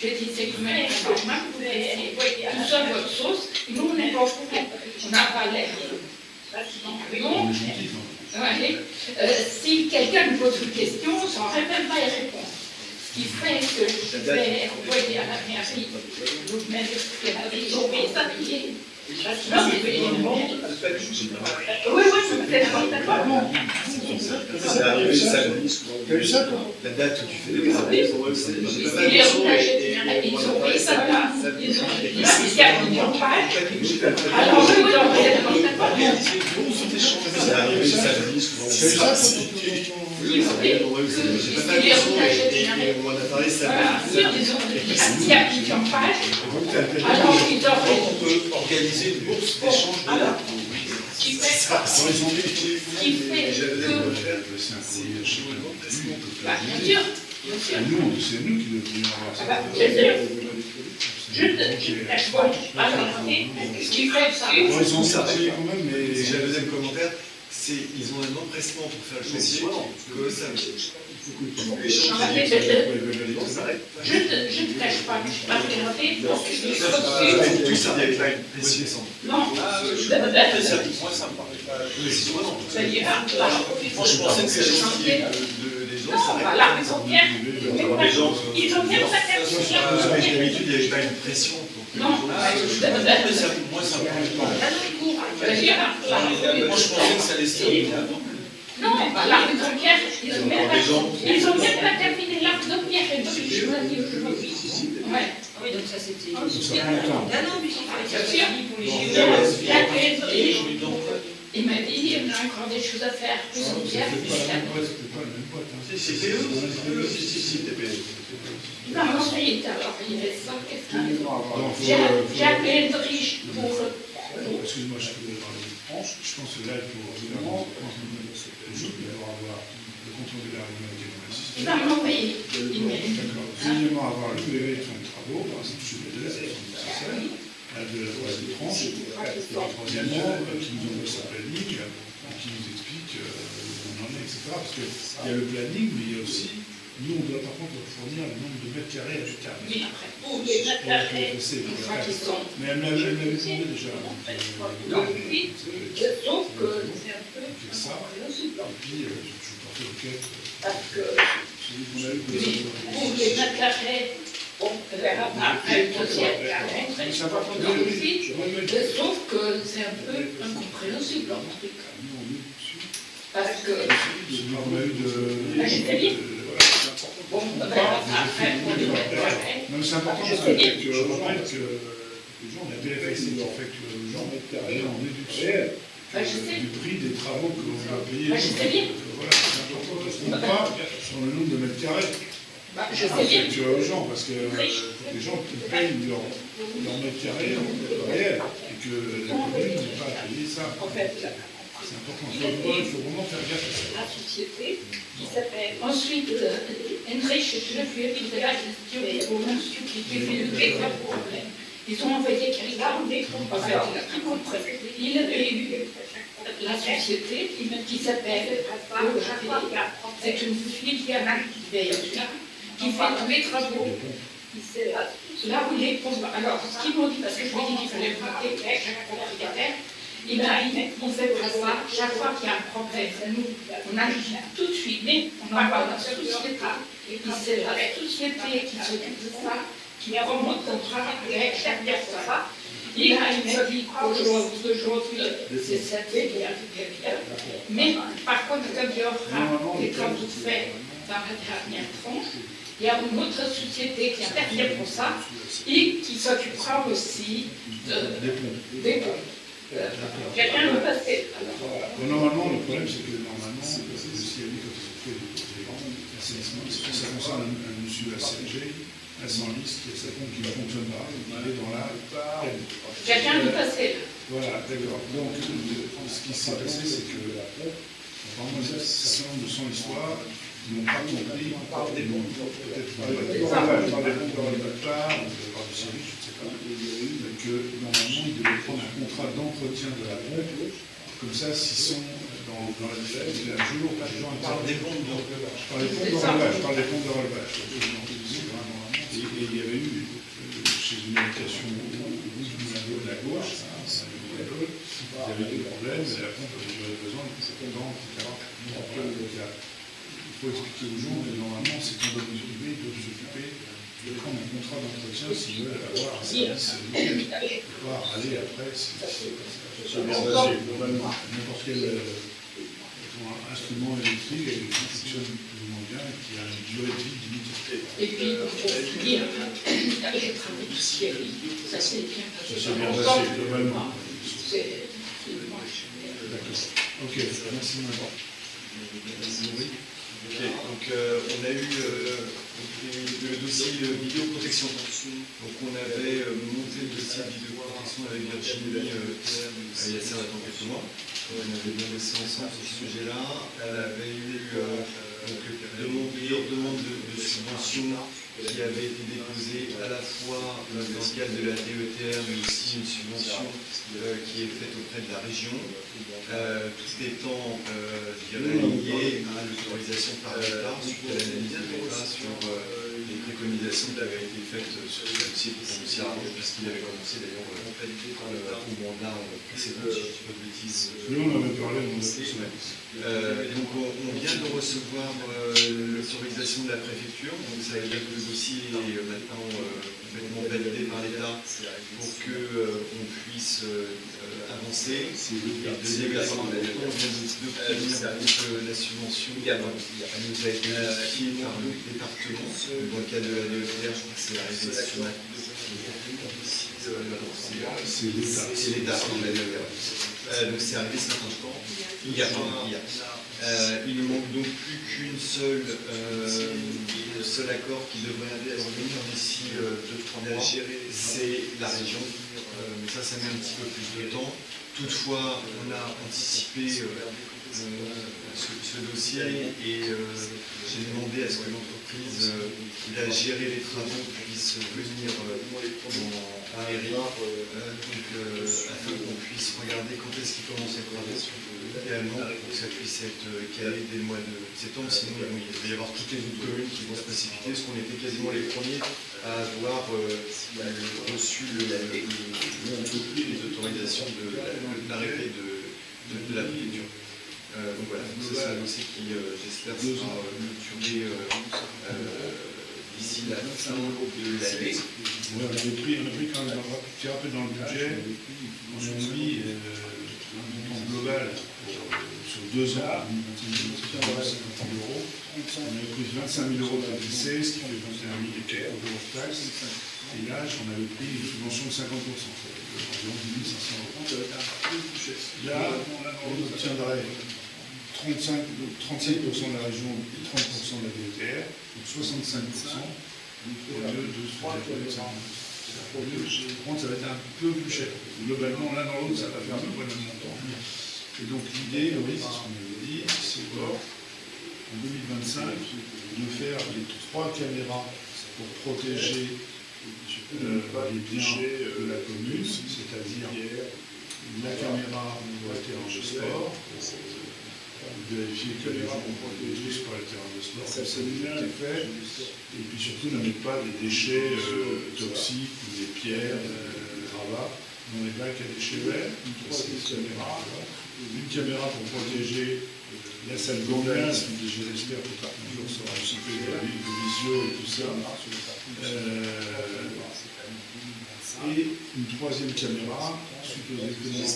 j'ai dit c'est quand même normal, vous laissez tout ça votre sauce, nous on n'est pas au courant, on n'a pas l'air. Donc, si quelqu'un nous pose une question, on ne saurait même pas y répondre. Ce qui fait que je vais envoyer à la mairie, vous mettre ce qu'elle a dit, oui, ça y est. Non, mais oui, C'est arrivé samedi. T'as eu ça, toi? La date où tu fais les travaux, ils ont pris ça là, ils ont dit alors eux, ils ont c'est arrivé samedi. T'as eu ça, On en a parlé samedi. On peut organiser une bourse d'échange de l'art. Ce qui fait que, bien sûr, C'est nous qui devrions avoir ça. Ce qui fait ça. Ils ont sorti quand même, mais. J'ai un deuxième commentaire, c'est ils ont un empressement pour faire le chantier que ça. Je ne cache pas que je suis pas regardée parce que je suis reçue. Tout ça avec la décembre. Non, Moi, ça me paraît pas. c'est-à-dire, Moi, je pensais que C'est c'était le chantier chantier. des gens. non, la maison pierre, ils ont bien D'habitude, il n'y avait pas une pression. non, Moi, ça me paraît pas. Moi, je pensais que ça allait se terminer avant. non, la maison pierre, ils ont même pas terminé l'arc de pierre et donc je me dis aujourd'hui. Ouais. Oui, donc ça c'était. Ça prend longtemps. Bien sûr, il m'a dit, on a encore des choses à faire. C'était pas la même boîte. C'était eux. Si, TPE. Non, ensuite, alors, il y avait ça, qu'est-ce qu'il y a? J'ai appelé le riche pour... Excuse-moi, je peux parler. Je pense que là, il faut vraiment avoir le contrôle de la régularité dans le système. Non, non, mais il mérite. D'accord. Deuxièmement, avoir le élection des travaux, c'est toujours les deux, c'est nécessaire. De la troisième tranche. Troisièmement, qui nous envoie sa planning, qui nous explique où on en est, etc. Parce qu'il y a le planning, mais il y a aussi, nous, on doit par contre fournir le nombre de mètres carrés à l'hectare. Oui, après, pour les mètres carrés, une fois qu'ils sont... Mais elle m'avait demandé déjà. Donc, oui, sauf que c'est un peu Ça, et puis je portais requête. parce que On a eu oui, pour les mètres carrés, on verra pas une deuxième carré, sauf que c'est un peu incompréhensible en tout cas. Parce que... On a eu de... Bon, après, pour les mètres carrés... Non, mais c'est important parce que je rappelle que les gens, on a BFSC qui fait que les gens est en déduction du prix des travaux que l'on va payer. Je sais bien. Voilà, c'est important de se trompe pas sur le nombre de mètres carrés. Je sais bien. Tu vois aux gens, parce que les gens qui payent leur mètre carré réel et que la commune n'est pas à payer ça. C'est important. Il faut vraiment faire gaffe à ça. La société qui s'appelle. Ensuite, Enrich, je lui ai dit de la question au monsieur qui fait le véritable problème. Ils ont envoyé quelqu'un, en fait, il a pris compris. Il avait eu la société qui s'appelle c'est une filiale qui fait tous les travaux. Là où les pompes. Alors, ce qu'ils m'ont dit, parce que je lui ai dit qu'il fallait voter chaque propriétaire, il m'a dit, on fait pas ça, chaque fois qu'il y a un problème, nous, on agit tout de suite, mais on envoie la société, et puis c'est la société qui s'occupe de ça, qui prend mon contrat avec chaque personne. Il m'a dit qu'aujourd'hui, c'est cette filière, mais par contre, comme il y aura des travaux faits dans la dernière tranche, il y a une autre société qui intervient pour ça et qui s'occupera aussi des pompes. Quelqu'un veut passer. Normalement, le problème, c'est que normalement, c'est le CIAD, quand ils ont fait l'assainissement, ça concerne un monsieur à CNG, à Senlis, qui a sa pompe qui ne fonctionne pas. Il est dans la peine. Quelqu'un veut passer. Voilà, d'accord. Donc, ce qui s'est passé, c'est que apparemment, il y a un certain nombre de son histoire qui n'ont pas compris, peut-être par les Baltar, par le Syrie, je ne sais pas, que normalement, ils devaient prendre un contrat d'entretien de la pompe. Comme ça, s'ils sont dans la défaite, il y a un jour, pas de gens On parle des bombes de Je parle des pompes de relevage, Et il y avait eu, chez une habitation de la gauche, il y avait des problèmes, et la pompe avait duré 2 ans, depuis 7 ans, etc. Il faut expliquer aux gens que normalement, c'est un domaine privé, ils doivent s'occuper de prendre un contrat d'entretien s'ils veulent avoir un service nickel. Pouvoir aller après, c'est bien basé, globalement. N'importe quel instrument électrique qui fonctionne plus ou moins bien et qui a une durée de vie limitée. Et puis, pour finir, avec le travail du ciel, ça s'est bien passé. Ça s'est bien passé, globalement. D'accord. Ok, merci madame. Ok, donc on a eu le dossier vidéoprotection. Donc on avait monté le dossier vidéoprotection avec Virginie il y a ça maintenant quelques mois. On avait bien bossé ensemble sur ce sujet-là. Elle avait eu plusieurs demandes de subventions qui avaient été déposées à la fois dans le cadre de la DETR, mais aussi une subvention qui est faite auprès de la région, tout étant lié à l'autorisation par l'État suite à l'analyse de l'État sur les préconisations qui avaient été faites sur ce dossier puisqu'il avait commencé d'ailleurs au mandat précédent, si je ne dis pas de bêtises. Nous, on en avait parlé dans notre semaine. Donc on vient de recevoir l'autorisation de la préfecture, donc ça veut dire que le dossier est maintenant complètement validé par l'État pour qu'on puisse avancer. Et deuxième élément, on vient d'obtenir la subvention, elle nous a été notifiée par le département, dans le cadre de la DETR, je crois que c'est arrivé sur la c'est l'État, donc c'est arrivé ce matin, je crois. Hier. Il ne manque donc plus qu'une seul accord qui devrait revenir d'ici 2-3 mois, c'est la région. Mais ça met un petit peu plus de temps. Toutefois, on a anticipé ce dossier et j'ai demandé à ce que l'entreprise qui a géré les travaux puisse venir en mairie, afin qu'on puisse regarder quand est-ce qu'ils commencent les travaux, idéalement pour que ça puisse être calé dès le mois de septembre, sinon il va y avoir toutes les autres communes qui vont se précipiter, parce qu'on était quasiment les premiers à avoir reçu les autorisations de l'arrêté de la préfecture. Donc voilà, c'est un dossier qui, j'espère, sera clôturé d'ici la fin de l'année. Ouais, on a pris quand même un peu dans le budget, on a mis un montant global sur 2 ans, 50 000 euros. On avait pris 25 000 euros de la lycée, ce qui fait 21 000 et quelques euros de taxes. Et là, on avait pris une subvention de 50%, environ 10 500 euros. Là, on obtiendrait 35% de la région et 30% de la DETR, donc 65% au lieu de ce qu'on a fait. Par contre, ça va être un peu plus cher. Globalement, l'un dans l'autre, ça va faire à peu près le même montant. Et donc l'idée, oui, c'est ce qu'on avait dit, c'est en 2025 de faire les 3 caméras pour protéger les biens de la commune, c'est-à-dire la caméra pour le terrain de sport, vérifier que les gens ont tous par le terrain de sport, ça c'est fait, et puis surtout ne mettre pas des déchets toxiques ou des pierres, des gravats dans les bacs à déchets verts. Une caméra pour protéger la salle gymnase, j'espère que un jour sera équipée de visio et tout ça. Et une 3e caméra, suite aux événements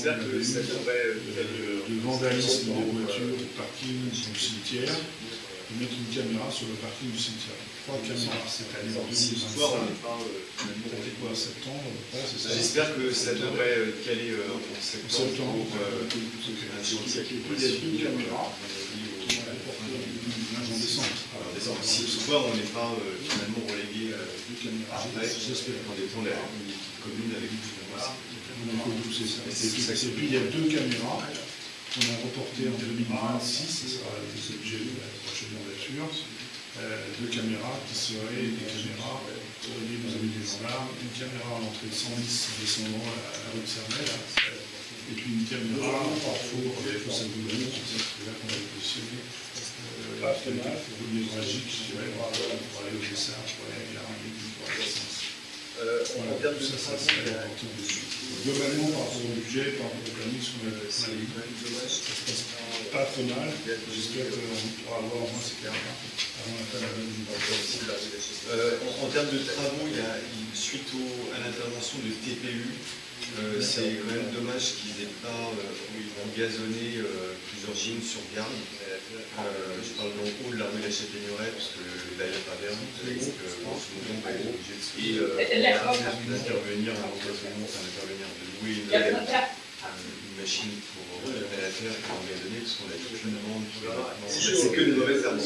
de vandalisme des voitures, du parking, du cimetière, de mettre une caméra sur le parking du cimetière. 3 caméras cette année en 2025. C'était quoi, septembre? J'espère que ça devrait caler en septembre. Il y a 2 caméras. En décembre. Si toutefois on n'est pas finalement relégué après, j'espère qu'on dépend de la commune avec et puis il y a 2 caméras qu'on a reportées en 2026, ce sera l'objet de la prochaine mandature. 2 caméras qui seraient des caméras, vous avez des gendarmes, une caméra à l'entrée de 110 descendant à la rue de Cernel, Et puis une terminera par faux avec le Saint-Domingue, c'est là qu'on a positionné le névralgique, je dirais, pour aller au dessin, pour aller à la En termes de travaux, globalement, par rapport au budget, par rapport au planning, ce qu'on a dit, ça se passe pas trop mal. J'espère qu'on pourra avoir au moins ces terrains avant la fin de l'année. En termes de travaux, suite à l'intervention de TPU, c'est quand même dommage qu'ils n'aient pas gazonné plusieurs lignes sur Garde. Je parle en haut de la rue de la Chapaigneraie, parce que là, il n'y a pas d'air. Donc, on va être obligé d'intervenir à l'engagement, intervenir de louer une machine pour remettre la terre pour engazonner, parce qu'on a toute une demande qui c'est que de mauvaises herbes. Oui,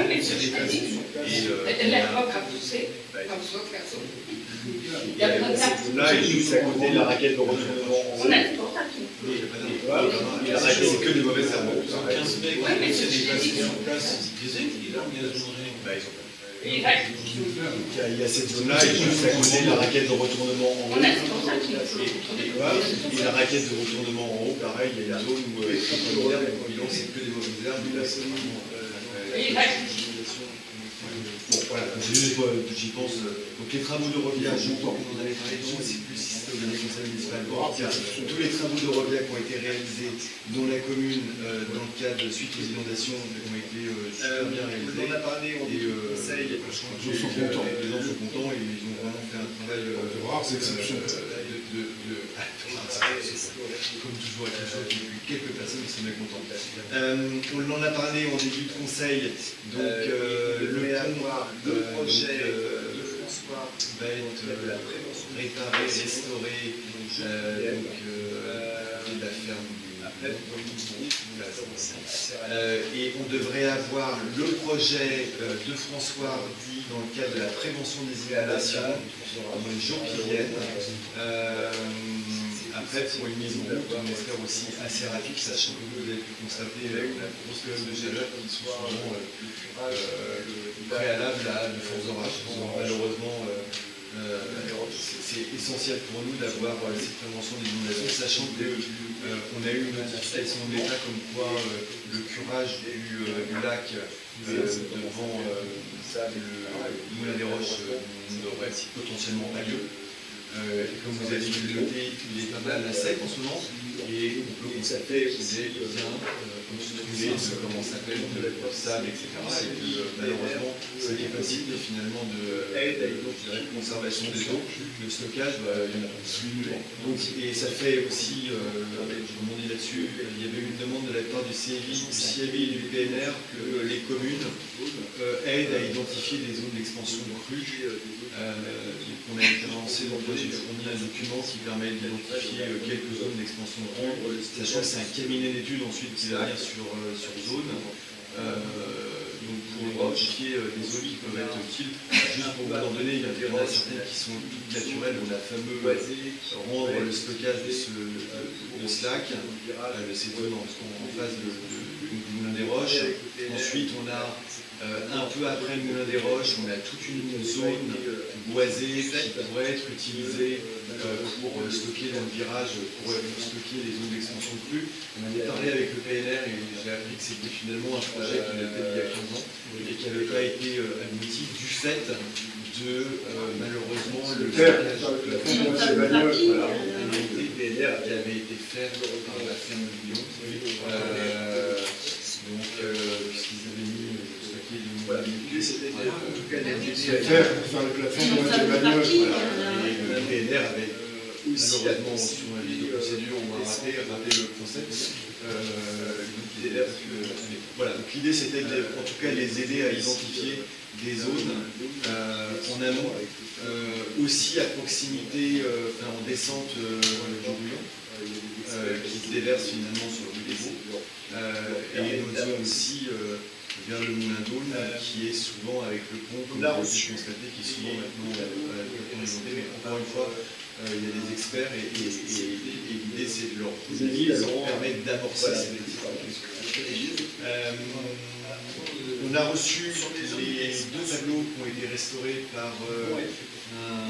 mais c'est ce que je dis. L'herbe a poussé, comme ça, personne. Là, il est juste à côté de la raquette de retournement. On a tout ça qui. La raquette, c'est que des mauvaises herbes. 15 mecs, Oui, mais c'est c'est des ce que je dis. sur place, ils disaient qu'ils engazonneraient. Il reste. Il y a cette zone-là, et juste à côté de la raquette de retournement en haut. On a tout ça qui. Et la raquette de retournement en haut, pareil, il y a une zone où il y a pas d'herbe, et bilan, c'est que des mauvaises herbes. Et là, c'est vraiment. Il reste. Bon, voilà, j'y pense. Donc, les travaux de revient, je crois qu'on en avait parlé, je ne sais plus si c'était au dernier conseil municipal. Tous les travaux de revient qui ont été réalisés dans la commune, dans le cadre suite aux inondations, ont été super bien réalisés. On en a parlé, on dit conseil. Les gens sont contents. Les gens sont contents et ils ont vraiment fait un travail de rares exceptions. Comme toujours avec les choses, il y a eu quelques personnes qui sont mécontentes. On en a parlé en début de conseil, donc le projet de François va être réparé, restauré, donc la ferme et on devrait avoir le projet de François Hardy dans le cadre de la prévention des inondations dans les jours qui viennent. Après, pour une mise en route, on espère aussi assez rapide, sachant que vous avez pu constater la grosse période de chaleur qui soit préalable à de forts orages. Malheureusement, c'est essentiel pour nous d'avoir cette prévention des inondations, sachant qu'on a eu une notification de l'État comme quoi le curage du lac devant le Moulin des Roches n'aurait potentiellement pas lieu. Et comme vous avez pu le noter, il est pas mal à sec en ce moment, et on peut constater qu'il est bien obstrué de comment s'appelle de sable, etc. Et que malheureusement, ce qui est possible finalement de conservation des eaux, le stockage va diminuer. Donc, et ça fait aussi, je rebondis là-dessus, il y avait eu une demande de la part du CIAVI et du PNR que les communes aident à identifier des zones d'expansion de crues. On a été lancé dans le projet. J'ai fourni un document qui permet d'identifier quelques zones d'expansion de ronde, sachant que c'est un cabinet d'études ensuite qui va venir sur zone. Donc pour identifier des zones qui peuvent être utiles, juste pour vous en donner, il y en a certaines qui sont naturelles, on a fameux rendre le stockage de ce lac, de ces zones en face du Moulin des Roches. Ensuite on a un peu après le Moulin des Roches, on a toute une zone boisée qui pourrait être utilisée pour stocker dans le virage, pour stocker les zones d'expansion de crue. On en a parlé avec le PNR et j'ai appris que c'était finalement un projet qui datait d'il y a 15 ans et qui n'avait pas été abouti du fait de malheureusement le stockage de la PNR qui avait été fait par la ferme de Lyon. Donc, puisqu'ils avaient mis Faire le plafond de Mathieu Bagnol. Le PNR avait malheureusement sur un livre de procédure, on va rater le concept. Donc l'idée c'était en tout cas les aider à identifier des zones en amont, aussi à proximité, en descente du Rouillon, qui se déverse finalement sur le Dévaux, et notre zone aussi vers le Moulin d'Aulne, qui est souvent avec le pont, comme vous avez pu constater, qui est souvent maintenant horizonté. Mais encore une fois, il y a des experts et l'idée c'est de leur permettre d'amorcer cette activité. On a reçu les 2 tableaux qui ont été restaurés par un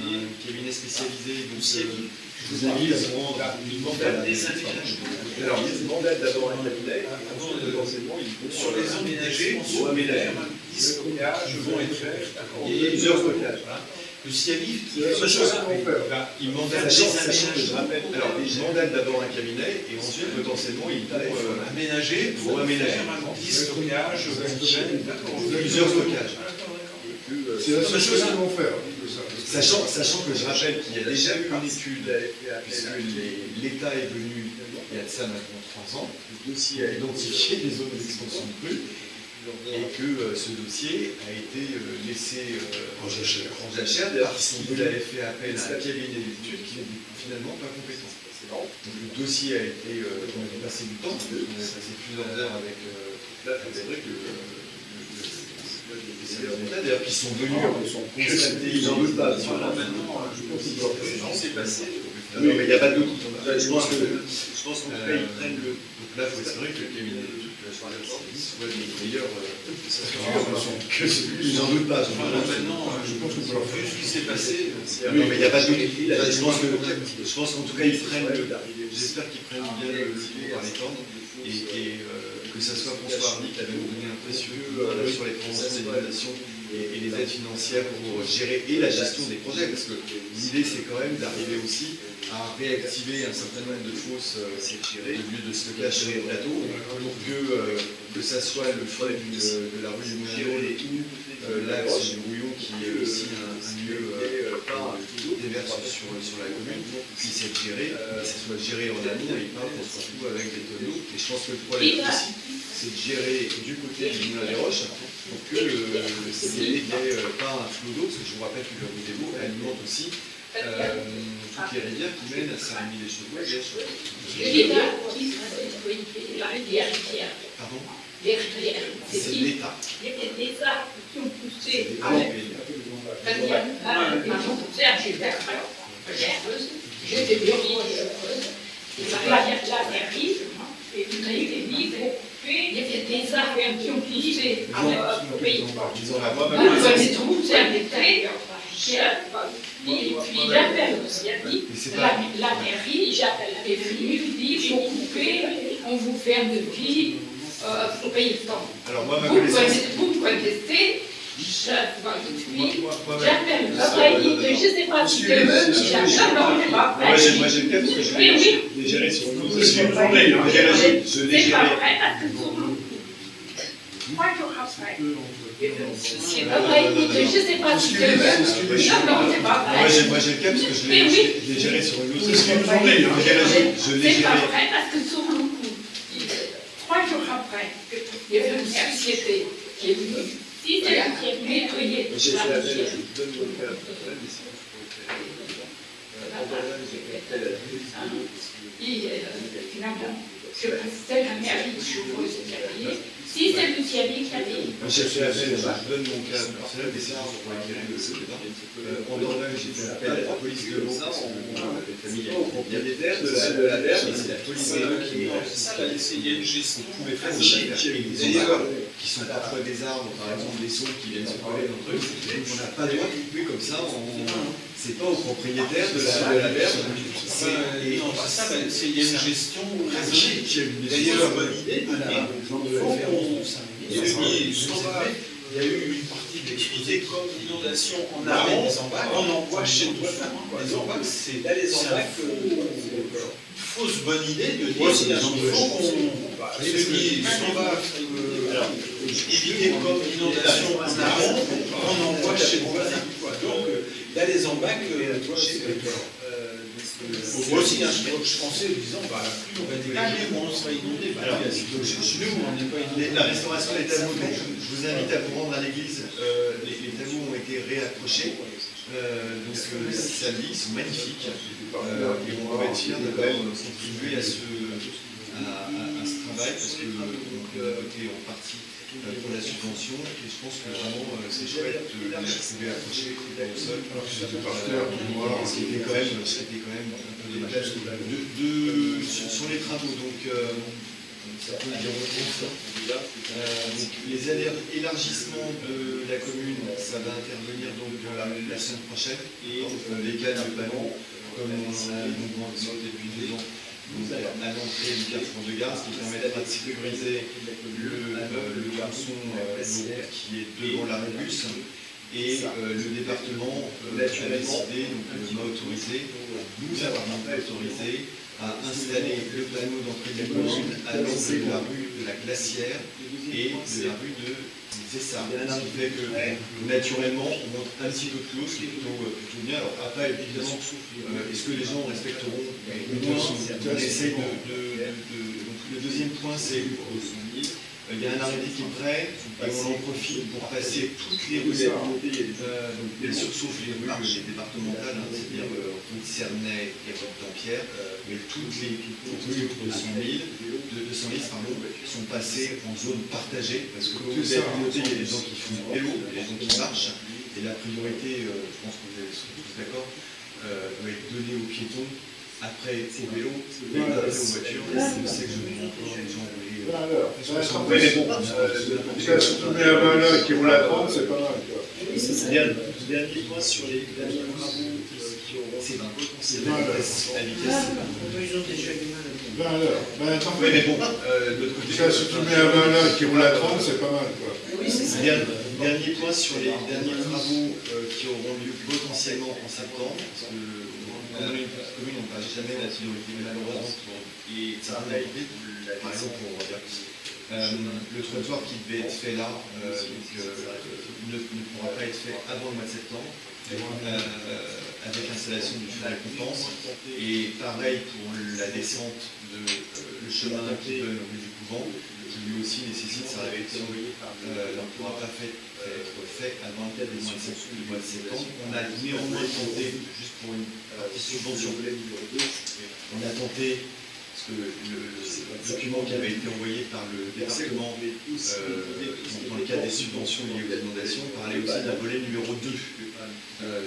cabinet spécialisé. Donc, je vous invite à vous rendre. Alors, il mandate d'abord un cabinet, potentiellement, sur les emménagés ou aménagés. 10 stockages vont être faits. Il y a plusieurs stockages. Le CIALIF, il mandate sachant que je rappelle. Alors, ils mandatent d'abord un cabinet et ensuite, potentiellement, ils vont aménager pour faire 10 stockages, plusieurs stockages. C'est la seule chose qu'ils vont faire. Sachant que je rappelle qu'il y a déjà eu une étude, puisque l'État est venu, il y a de ça maintenant 3 ans, a identifié des zones d'expansion de crues, et que ce dossier a été laissé en jachère parce qu'il avait fait appel à un cabinet d'études qui n'est finalement pas compétent. Donc le dossier a été, on a passé du temps, on a passé plusieurs heures avec d'ailleurs qui sont venus constater, ils n'en veulent pas. Maintenant, je pense que c'est passé. Non, mais il n'y a pas de doute. Je pense qu'en tout cas, ils prennent le. Donc là, il faut espérer que le cabinet d'études soit les meilleurs que celui. Ils n'en doutent pas. Maintenant, je pense que vu ce qui s'est passé. Non, mais il n'y a pas de doute. Je pense qu'en tout cas, ils prennent le. J'espère qu'ils prennent bien le tour par les cornes et que ça soit François Hardy qui avait donné un précieux sur les préventions des inondations et les aides financières pour gérer et la gestion des projets, parce que l'idée c'est quand même d'arriver aussi à réactiver un certain nombre de fosses de lieux de stockage sur les plateaux pour que ça soit le fleuve de la rue du Moulin l'axe du Brouillon qui est aussi un lieu déverse sur la commune, puisse être géré, et que ça soit géré en amont et pas qu'on se retrouve avec des tonneaux. Et je pense que le problème aussi, c'est de gérer du côté du Moulin des Roches pour que il n'y ait pas un flot d'eau, parce que je vous rappelle que le rue des Baux alimente aussi toutes les rivières qui mènent à Saint-Rémy-les-Chevaux. Pardon? C'est l'État. Il y a des arbres qui ont poussé. J'étais la mairie, et vous avez dit, il y avait des arbres qui ont poussé au pays. Vous connaissez tout, c'est un détail. Et puis j'appelle aussi, la mairie, j'appelle la mairie, je dis, il faut couper, on vous ferme de vie, il faut payer le temps. Alors moi, Vous me connaissez, j'appelle le travail, je ne sais pas si c'est eux qui j'appelle, non, je ne sais pas. Moi j'ai le cas parce que je l'ai géré sur le dos. C'est pas vrai, parce que sur le 3 jours après, c'est pas vrai, je ne sais pas si c'est eux. Non, c'est pas vrai. Moi j'ai le cas parce que je l'ai géré sur le dos. C'est pas vrai, parce que sur le coup, 3 jours après, il y avait une société qui est venue. Si c'est la qui est nettoyée, J'ai fait la même, je vous donne mon cas personnel, mais c'est finalement, c'est la mairie qui ouvre ce service. Si c'est le CIALIF qui a dit. J'ai fait appel, je donne mon cas personnel, mais c'est juste pour éclairer le débat. En Dordogne, j'ai fait appel à la police de l'eau, parce que la famille est propriétaire de la berge, et c'est la police de l'eau qui pouvait faire des erreurs qui sont parfois des arbres, par exemple des saules qui viennent se coller dans le truc. On n'a pas le droit de couper comme ça, c'est pas au propriétaire de la berge. Il y a une gestion raisonnée. D'ailleurs, bonne idée, il y a eu une partie de l'exposé comme inondation en amont, on envoie chez nous. Les embacs, c'est une fausse bonne idée de dire qu'il faut qu'on va éviter comme inondation en amont, on envoie chez le voisin. Donc, il y a les embacs. Moi aussi, je pensais en disant, plus on va dégager, moins on sera inondé. Nous, on n'est pas inondé. La restauration des tableaux, donc, je vous invite à vous rendre à l'église. Les tableaux ont été réaccrochés. Donc samedi, ils sont magnifiques. Et on va être fiers de contribuer à ce travail parce que on a voté en partie pour la subvention et je pense que vraiment c'est chouette de les retrouver accrochés au sol. Alors que c'était par terre, c'était quand même un peu dommage. Sur les travaux, donc certains diront tous. Donc, les élargissements de la commune, ça va intervenir donc la semaine prochaine. Les cas de panneaux, comme on a longuement discuté depuis 2 ans, donc à l'entrée du carrefour de gare, ce qui permettra de sécuriser le tronçon qui est devant la Rébus. Et le département a décidé, donc m'a autorisé, nous avons autorisé à installer le panneau d'entrée de la commune à l'entrée de la rue de la Glacière et de la rue de Zessar. Ce qui fait que naturellement on monte un petit peu plus haut, ce qui est plutôt bien. Alors après, évidemment, est-ce que les gens respecteront? On essaye donc le deuxième point, c'est il y a un arrêté qui est prêt et on en profite pour passer toutes les rues, donc bien sûr sauf les rues départementales, c'est-à-dire route Cernay et route Dampierre, mais toutes les rues de 200 sont passées en zone partagée, parce que comme vous avez noté, il y a des gens qui font du vélo, il y a des gens qui marchent, et la priorité, je pense que vous serez tous d'accord, doit être donnée aux piétons. Après, au vélo, et aux voitures, je sais que je vous encore les gens voulaient. Oui, mais bon, si tu mets à 20 là et qui roule à 30, c'est pas mal. Dernier point sur les derniers travaux qui auront. C'est la vitesse. Ils ont déjà du mal à 20 heures. Ben attends, oui, mais bon, de l'autre côté. si tu mets à 20 là et qui roule à 30, c'est pas mal, quoi. Oui, c'est ça. Dernier point sur les derniers travaux qui auront lieu potentiellement en septembre, parce que comme on est une petite commune, on ne passe jamais la priorité, malheureusement, et ça a été, par exemple, on va dire, le trottoir qui devait être fait là ne pourra pas être fait avant le mois de septembre, avec l'installation du feu de récompense. Et pareil pour la descente le chemin qui donne au rue du Couvent, qui lui aussi nécessite sa réflexion. Ne pourra pas être fait avant le mois de septembre. On a néanmoins tenté, juste pour une partie subvention, on a tenté, parce que le document qui avait été envoyé par le département dans le cadre des subventions liées aux inondations parlait aussi d'un volet numéro 2.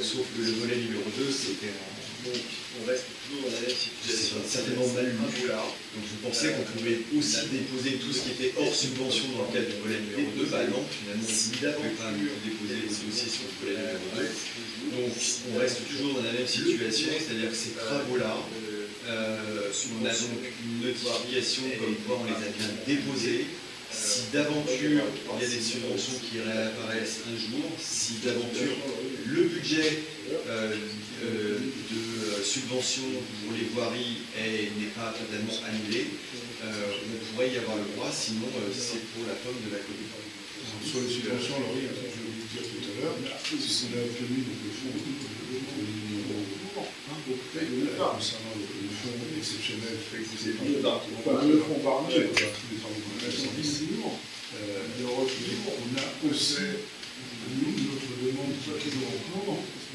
Sauf que le volet numéro 2, c'était on reste toujours dans la même situation. certainement mal lu. Donc je pensais qu'on pouvait aussi déposer tout ce qui était hors subvention dans le cadre du volet numéro 2. Bah non, finalement, on ne pouvait pas déposer des dossiers sur le volet numéro 2. Donc on reste toujours dans la même situation, c'est-à-dire que ces travaux-là, on a donc une notification comme quoi on les a bien déposés. Si d'aventure il y a des subventions qui réapparaissent un jour, si d'aventure le budget de subvention pour les voiries n'est pas totalement annulé, on pourrait y avoir le droit, sinon c'est pour la pomme de la commune. Sur les subventions, alors oui, je vais vous dire tout à l'heure, si on a obtenu le fonds concernant le fonds exceptionnel, le fonds Barnier, tous les travaux qu'on a fait, on a aussi, nous, notre demande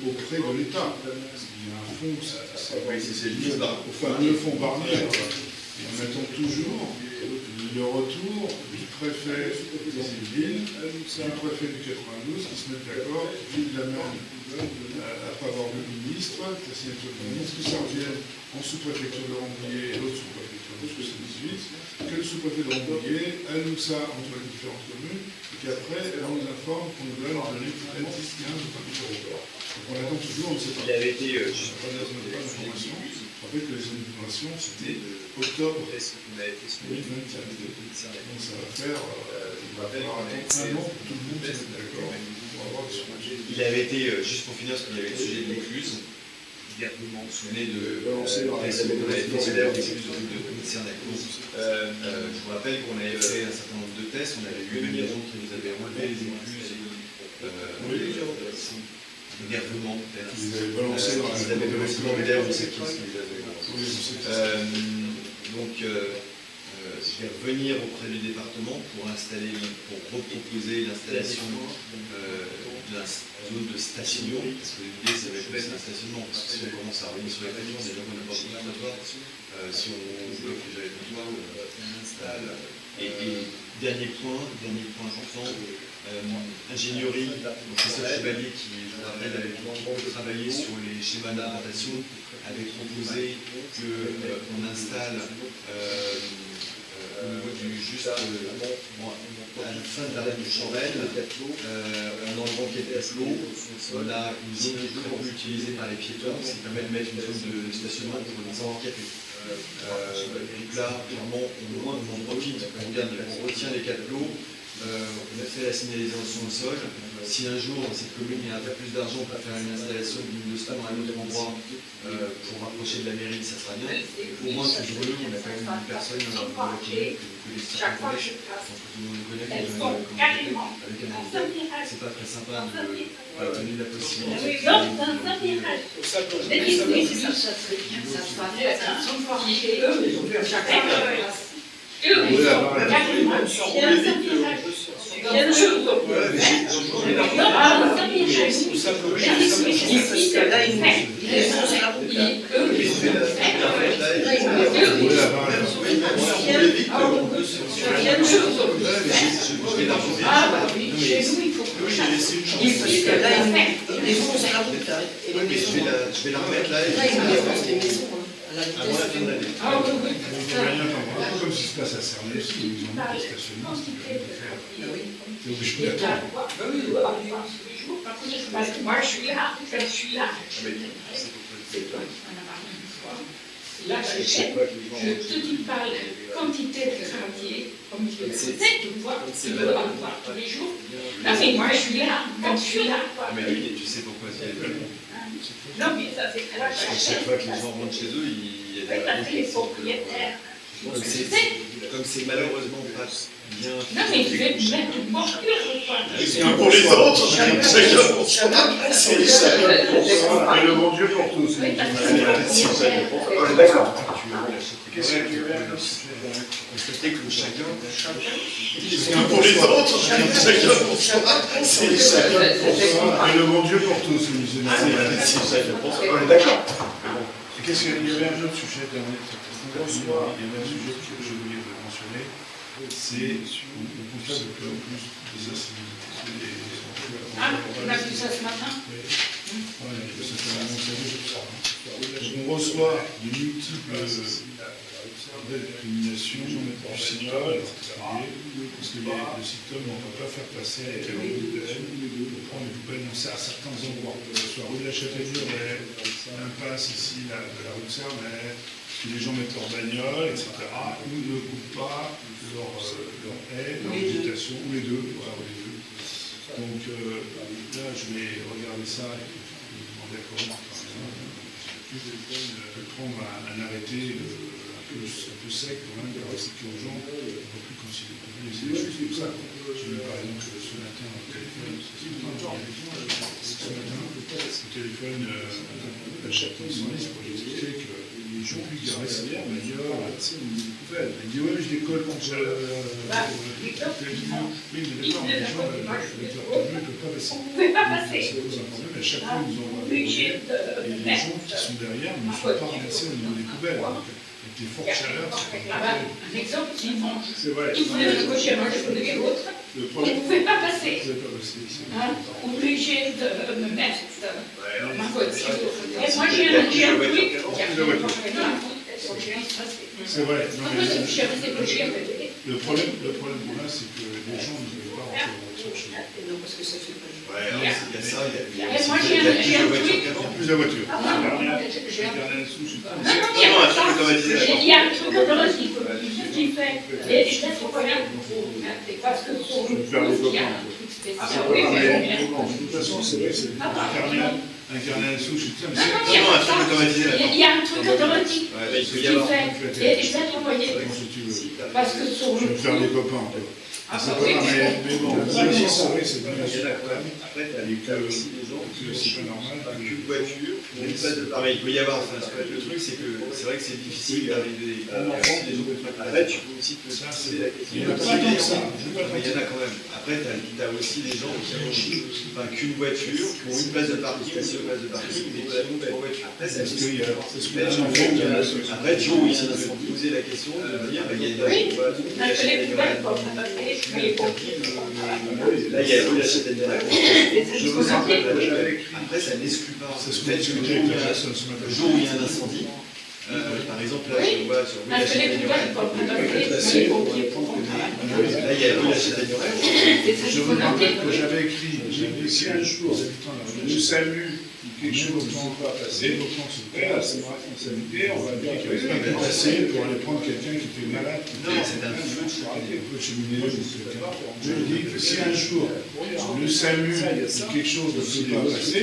auprès de l'État. Il y a un fonds, c'est le fameux fonds Barnier. Et on attend toujours le retour du préfet des villes, du préfet du 92 qui se mettent d'accord, ville de la Marne, à pas avoir le ministre, la signature du ministre, que ça revienne en sous-préfecture de Rambouillet et l'autre sous-préfecture, parce que c'est 18, que le sous-préfet de Rambouillet alloue ça entre les différentes communes, et qu'après, on nous informe qu'on nous donne peut-être 10, 15 ou 20 000 euros. Donc on attend toujours, on ne sait pas. Il avait été, je ne sais pas d'information. Je rappelle que les inondations, c'était octobre 2024. Donc ça va faire, il va falloir attendre un an pour tout le monde se mette d'accord. Il avait été, juste pour finir, parce qu'il y avait le sujet de l'écluse. Vous vous souvenez de l'écluse de Cernay. Je vous rappelle qu'on avait fait un certain nombre de tests, on avait eu une maison qui nous avait relevé les écluses. Énervement peut-être. Ils avaient balancé dans la médaille, je sais qui les avait. Donc, je vais revenir auprès du département pour reproposer l'installation de la zone de stationnement, parce que l'idée c'est de mettre un stationnement, parce que si on commence à revenir sur les traitements, déjà qu'on n'a pas beaucoup de trottoirs, si on bloque déjà les trottoirs, on installe. Et dernier point important, ingénierie, Christophe Chevalier qui, je vous rappelle, avait travaillé sur les schémas d'implantation, avait proposé qu'on installe au niveau du juste à la fin de l'arrêt de Champel, en enlevant quelques plots, on a une zone qui est très peu utilisée par les piétons, ce qui permet de mettre une zone de stationnement pour les handicapés. Donc là, clairement, on en profite, on retient les 4 plots, on a fait la signalisation au sol. Si un jour cette commune a un peu plus d'argent pour faire une installation d'une stade à un autre endroit pour rapprocher de la mairie, ça sera bien. Au moins, toujours on a quand même une personne dans la commune que les citoyens connaissent. Je pense que tout le monde le connaît avec un handicap. C'est pas très sympa de donner la possibilité. Je vais la remettre là. Un peu comme ce qui se passe à Cernay aussi, où ils ont mis des stationnements, ce qui permet de faire. C'est obligé d'attendre. Moi, je suis là. Là, je te dis pas la quantité de travail, comme je le sais, de voir, tu dois avoir tous les jours. Non, mais moi, je suis là. Quand je suis là. Mais oui, tu sais pourquoi c'est. Non, mais ça, c'est quoi? Chaque fois que les gens rentrent chez eux, il y a des parce que les propriétaires. Comme c'est malheureusement pas bien. Non, mais je vais mettre une bordure, quoi. C'est un pour les autres, chacun pour soi. C'est chacun pour soi. Et le bon Dieu pour tous. D'accord. Qu'est-ce que tu veux constater que chacun. C'est un pour les autres, chacun pour soi. C'est chacun pour soi. Et le bon Dieu pour tous, nous disons. C'est chacun pour soi. On est d'accord. Qu'est-ce qu'il y avait un autre sujet dernier? Il y avait un sujet que j'ai oublié de mentionner, c'est on constate de plus en plus des incivilités. Ah, on a vu ça ce matin? Oui, ça fait un bon service. On reçoit de multiples récriminations du CITOM en particulier, parce que le CITOM ne peut pas faire passer les camions de haine pour prendre les poubelles à certains endroits, que ce soit rue de la Châtaigneraie, l'impasse ici, de la rue de Cernay, que les gens mettent leur bagnole, etc., ou ne coupent pas leur haie, leur végétation, ou les deux. Voilà, les deux. Donc là, je vais regarder ça et demander à Corinne, par exemple, de prendre un arrêté un peu sec pour même pour expliquer aux gens, on ne peut plus considérer des choses comme ça. Je vais par exemple ce matin au téléphone, ce téléphone à Château-Senlis pour lui expliquer que je ne peux plus garer sa bagnole, il dit ouais mais je décolle contre oui mais d'accord, les gens ne peuvent pas passer. Ça pose un problème, à chaque fois ils nous envoient des projets et les gens qui sont derrière ne sont pas ramassés au niveau des poubelles. Avec des fortes chaleurs, c'est pas Un exemple, ils mangent. c'est vrai. Ils voulaient le cocher, moi je voulais l'autre. Le Ils problème, ne pouvaient pas passer. vous n'avez pas passé. Obligé de me mettre ma voiture. Et moi j'ai un truc. C'est vrai. Non, Pourquoi mais c'est cher? le problème là, c'est que les gens ne veulent pas rentrer en voiture chez eux. Non, parce que ça fait pas le Ouais, il y a ça, il y a Et moi j'ai un truc. Plus la voiture. J'ai un Dernière sous, je sais pas. il y a un truc automatique qui fait. Et je laisse rien. Parce que pour le coup, il y a un truc spécial. Oui, mais De toute façon, c'est vrai, c'est un carnet à sous, je suis très il y a un truc automatique il peut qui y avoir. fait. Et je vais t'envoyer. si tu veux. Parce que sur Je le vais faire des coup. copains un peu. C'est pas mais bon, c'est vrai, c'est bien insupportable. Après, tu as Et des aussi des gens que c'est pas normal. qu'une voiture, pour une place de parking. Il peut y avoir, enfin, le truc, c'est que c'est vrai que c'est difficile d'arriver à enfant, des gens qui prennent. Après, tu peux aussi te poser la question. Il n'y en a pas tant que ça. Mais il y en a quand même. Après, tu as aussi des gens qui ont qu'une voiture pour une place de parking, c'est une place de parking, mais pas trois voitures. Après, Parce qu'il y a après, tu peux aussi te poser la question de dire, il y a des gens là, il y a eu la Châtaigneraie. Après, ça n'exclut pas. C'est ce qu'on a discuté avec la personne ce matin. Le jour où il y a un incendie, Par exemple, là, Oui. je vois sur Un la peu les chaîne poubelles, comme vous l'avez dit, mais au pied pour contraire. là, il y a la chaîne d'Agnoret. Je vous rappelle que j'avais écrit si un jour le SAMU ou quelque chose ne peut pas passer, autant se perd à sa responsabilité, on va dire qu'il va pas passer pour aller prendre quelqu'un qui était malade. Non, c'est un feu de cheminée. Je dis que si un jour le SAMU ou quelque chose ne peut pas passer,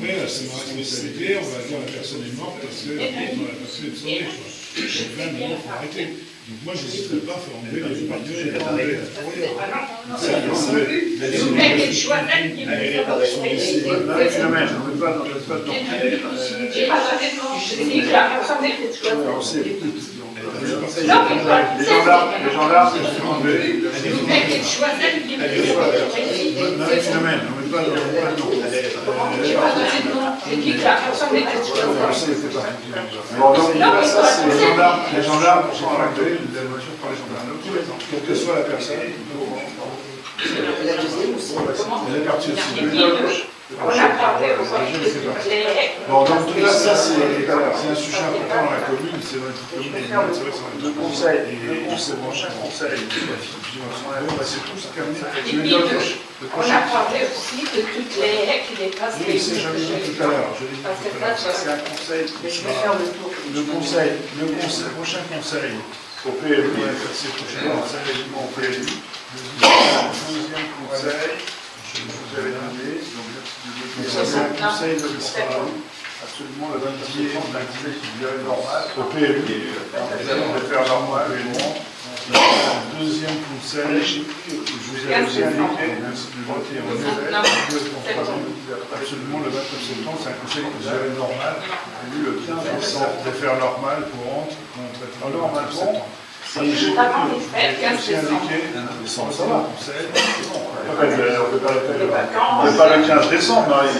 ouais, c'est ma responsabilité, on va dire la personne est morte parce que la personne est sauvée. Donc là, il faut arrêter. Donc moi, je n'hésiterai pas à faire enlever les barrières et les enlever. Le mec est choisi, il est pas Les gendarmes, c'est enlevé. le mec est choisi, il est Phénomène, on ne met pas de nom. Bon, donc, ça, c'est les gendarmes sont enlevés, la voiture par les gendarmes. Quelle que soit la personne. La deuxième aussi. Elle est partie aussi. On a parlé au Bon, donc tout ça, c'est un sujet important dans la commune, c'est dans les petites communes, c'est vrai, c'est le conseil, et c'est le prochain conseil. C'est tout, c'est terminé. On a parlé aussi de toutes les haies qui dépassent Oui, c'est j'en ai dit tout à l'heure. Ça, c'est un conseil. Le prochain conseil au PLU, c'est prochainement au PLU. Deuxième conseil, je vous avais donné. Donc ça, c'est un conseil qui sera absolument le 20e, qui dirait normal, au PLU. On va faire normal, évidemment. Deuxième conseil, je vous avais indiqué, merci de voter en absolument le 29 septembre, c'est un conseil que vous avez normal, le 15 décembre, de faire normal pour rentrer normalement septembre. Et j'ai aussi indiqué un décembre, ça va. On ne fait pas le 15 décembre, Marie.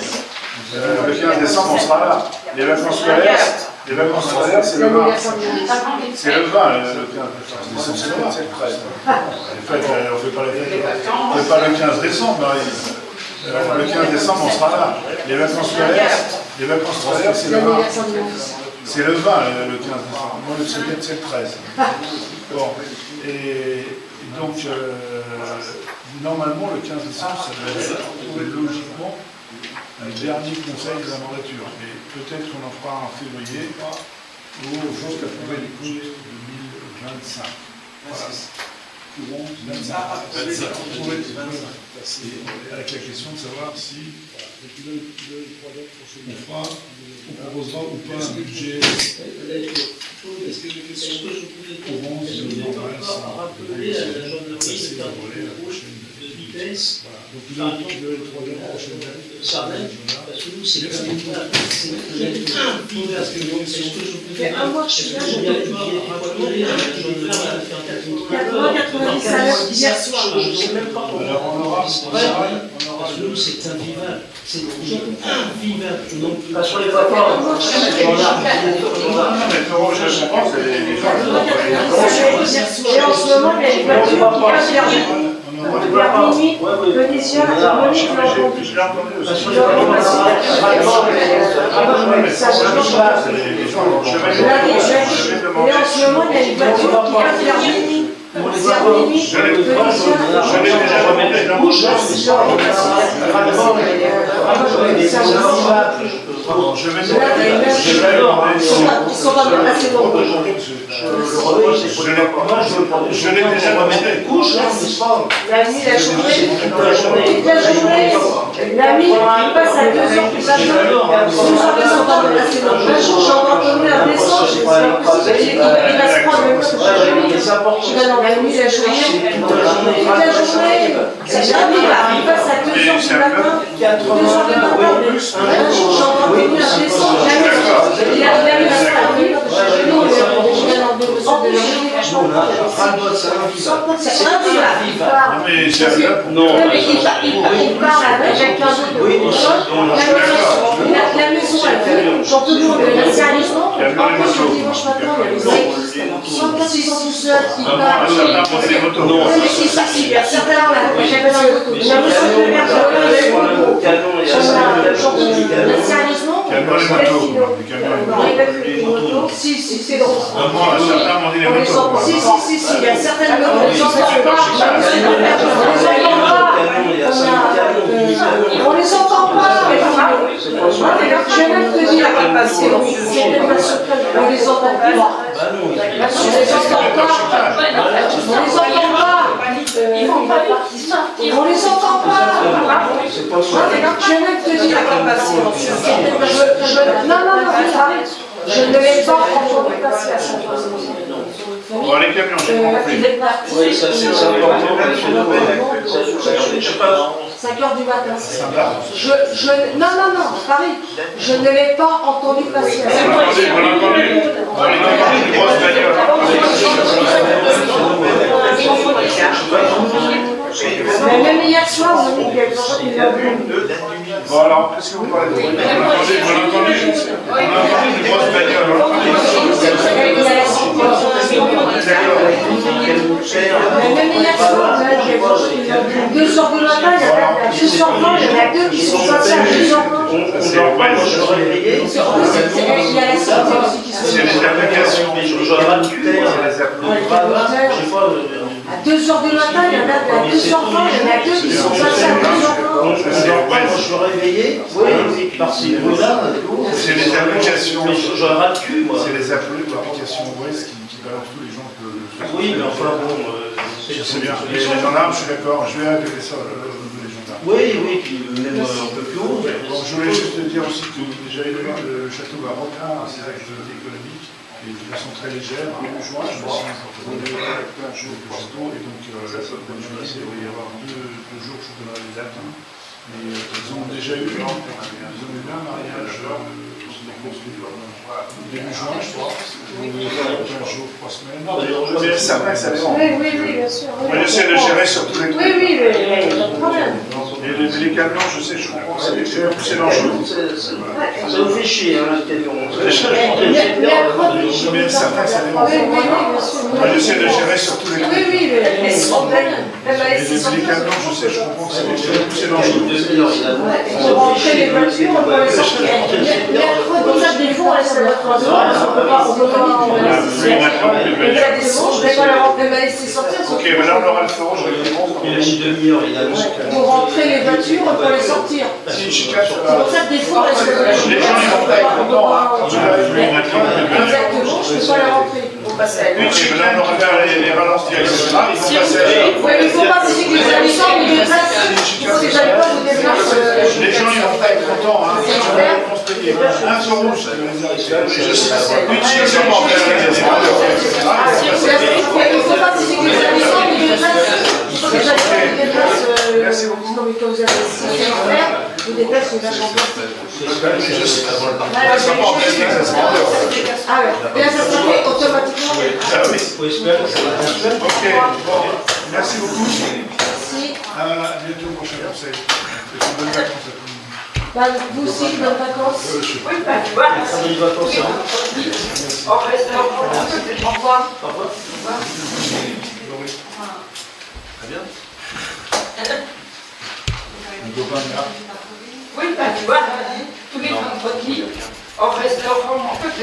Le 15 décembre, on sera là. Les vacances scolaires, c'est le 20. C'est le 20, le 15 décembre. C'est le 20, c'est le 13. En fait, on ne fait pas la fête. On ne fait pas le 15 décembre, Marie. Le 15 décembre, on sera là. Les vacances scolaires, c'est le 20. C'est le 20, le 15 décembre. Moi, le 7, c'est le 13. Bon, et donc, normalement, le 15 décembre, ça devrait être logiquement le dernier conseil de la mandature. Et peut-être qu'on en fera en février ou jusqu'à trouver les comptes 2025. Voilà. Courant 25. Avec la question de savoir si on proposera ou pas un budget courant de normal sans passer le relais à la prochaine vitesse. Donc vous avez le 3e prochaine date. Parce que nous, c'est le fait un mois que je suis là, je viens de hier soir, je ne sais même pas comment. Parce que nous, c'est invivable. C'est invivable. Donc, pas sur les plateformes. Et en ce moment, il y a des voitures qui interviennent. Vers minuit, Venezia, Monique l'a entendu. Et en ce moment, il y a des voitures qui interviennent. Je l'ai déjà demandé. La nuit, la journée, la nuit, il passe à 2h plus matin. J'en ai entendu un message, il va se prendre le la nuit, la journée, c'est jamais là. Il passe à 2h du matin, 2h du matin. J'en ai entendu un message, jamais. Il arrive à se parler. C'est invivable. Mais c'est là pour nous. Il parle avec quelqu'un d'autre. La maison, elle quand tout le monde est sérieusement, le dimanche matin, il y a les 106 tout seuls qui parlent. Mais c'est ça, c'est bien. Certains là, j'appelle un autre. J'ai besoin de faire sérieusement, pas les motos, moi, les camions. Non, les motos, si, c'est drôle. Moi, certains m'ont dit les motos. Si, il y a certaines motos, on les entend pas. On les entend pas. Je vais même te dire, on les entend pas. On les entend pas. On les entend pas. Je vais même te dire, non, je ne l'ai pas encore dépassé à 100%. Bon, les camions, j'ai compris. Oui, ça c'est important. 5 heures du matin. Non, Paris, je ne l'ai pas entendu passer. On l'a entendu. On l'a entendu, une grosse bagnole. Mais même hier soir, on a dit qu'elle Bon, alors, qu'est-ce que vous parlez de on l'a entendu, une grosse bagnole. Mais même hier soir, on a dit qu'elle 2 heures du matin, il y a 2 heures 20, il y en a 2 qui sont passés à 2 heures 20. C'est les applications. À 2 heures du matin, il y en a à 2 heures 20, il y en a 2 qui sont passés à 2 heures 20. Je suis réveillé, oui, par-ci, là, c'est les applications. J'aurais ras de cul, moi. C'est les applications Waze qui balancent tous les gens que. Oui, mais enfin bon. Je sais bien. Les gendarmes, je suis d'accord. Je vais appeler ça au niveau des gendarmes. Oui, puis même un peu plus haut. Bon, je voulais juste te dire aussi que déjà le château va reprendre ses actes économiques. Et de façon très légère, début juin, je me suis donné plein de jours au château. Et donc, il va y avoir 2 jours, je vous donnerai les dates. Mais ils ont déjà eu un mariage début juin, je crois. 15 jours, 3 semaines. Mais certains, ça dépend. Oui, bien sûr. On essaie de gérer sur tous les trucs. Oui, mais pas de problème. Et les camions, je sais, je comprends que c'est dangereux. Ça vous fait chier, hein, le camion. Mais certains, ça dépend. Oui, bien sûr. On essaie de gérer sur tous les trucs. Oui, mais Et les camions, je sais, je comprends que c'est dangereux. Ils ont rentré les voitures, on peut les sortir. Mercredi, ça des fois, on laisse la voiture dehors, parce qu'on peut pas, il y a des sons, je vais pas les laisser sortir. Ok, mais là on aura le feu, je vais répondre. Il a mis demi-heure, il a dit. Pour rentrer les voitures, on peut les sortir. C'est pour ça que des fois, on laisse la voiture Les gens, ils vont pas être contents, hein. Exactement, je ne peux pas la rentrer. Ok, mais là on aura les balances directement, ils vont passer à la. Oui, mais il ne faut pas que les habitants vous déplacent. Il faut que les habitants vous déplacent. Les gens, ils vont pas être contents, hein. Ils vont se payer. Un feu rouge, tu veux dire. Utilisez mon père, Il ne faut pas que les habitants vous déplacent. Il faut que les habitants vous déplacent. Merci beaucoup. Comme vous avez vous déplacent les vaches en plastique. Ah ouais, et là ça se fait automatiquement. Ah oui. Ok, bon, merci beaucoup. Merci. À bientôt, prochain conseil. Bonnes vacances à tout le monde. Vous aussi, bonnes vacances. Bonnes vacances, hein. Au revoir. Très bien. Un copain de là. Oui, tu vois, tous les vendredis, on reste en fait.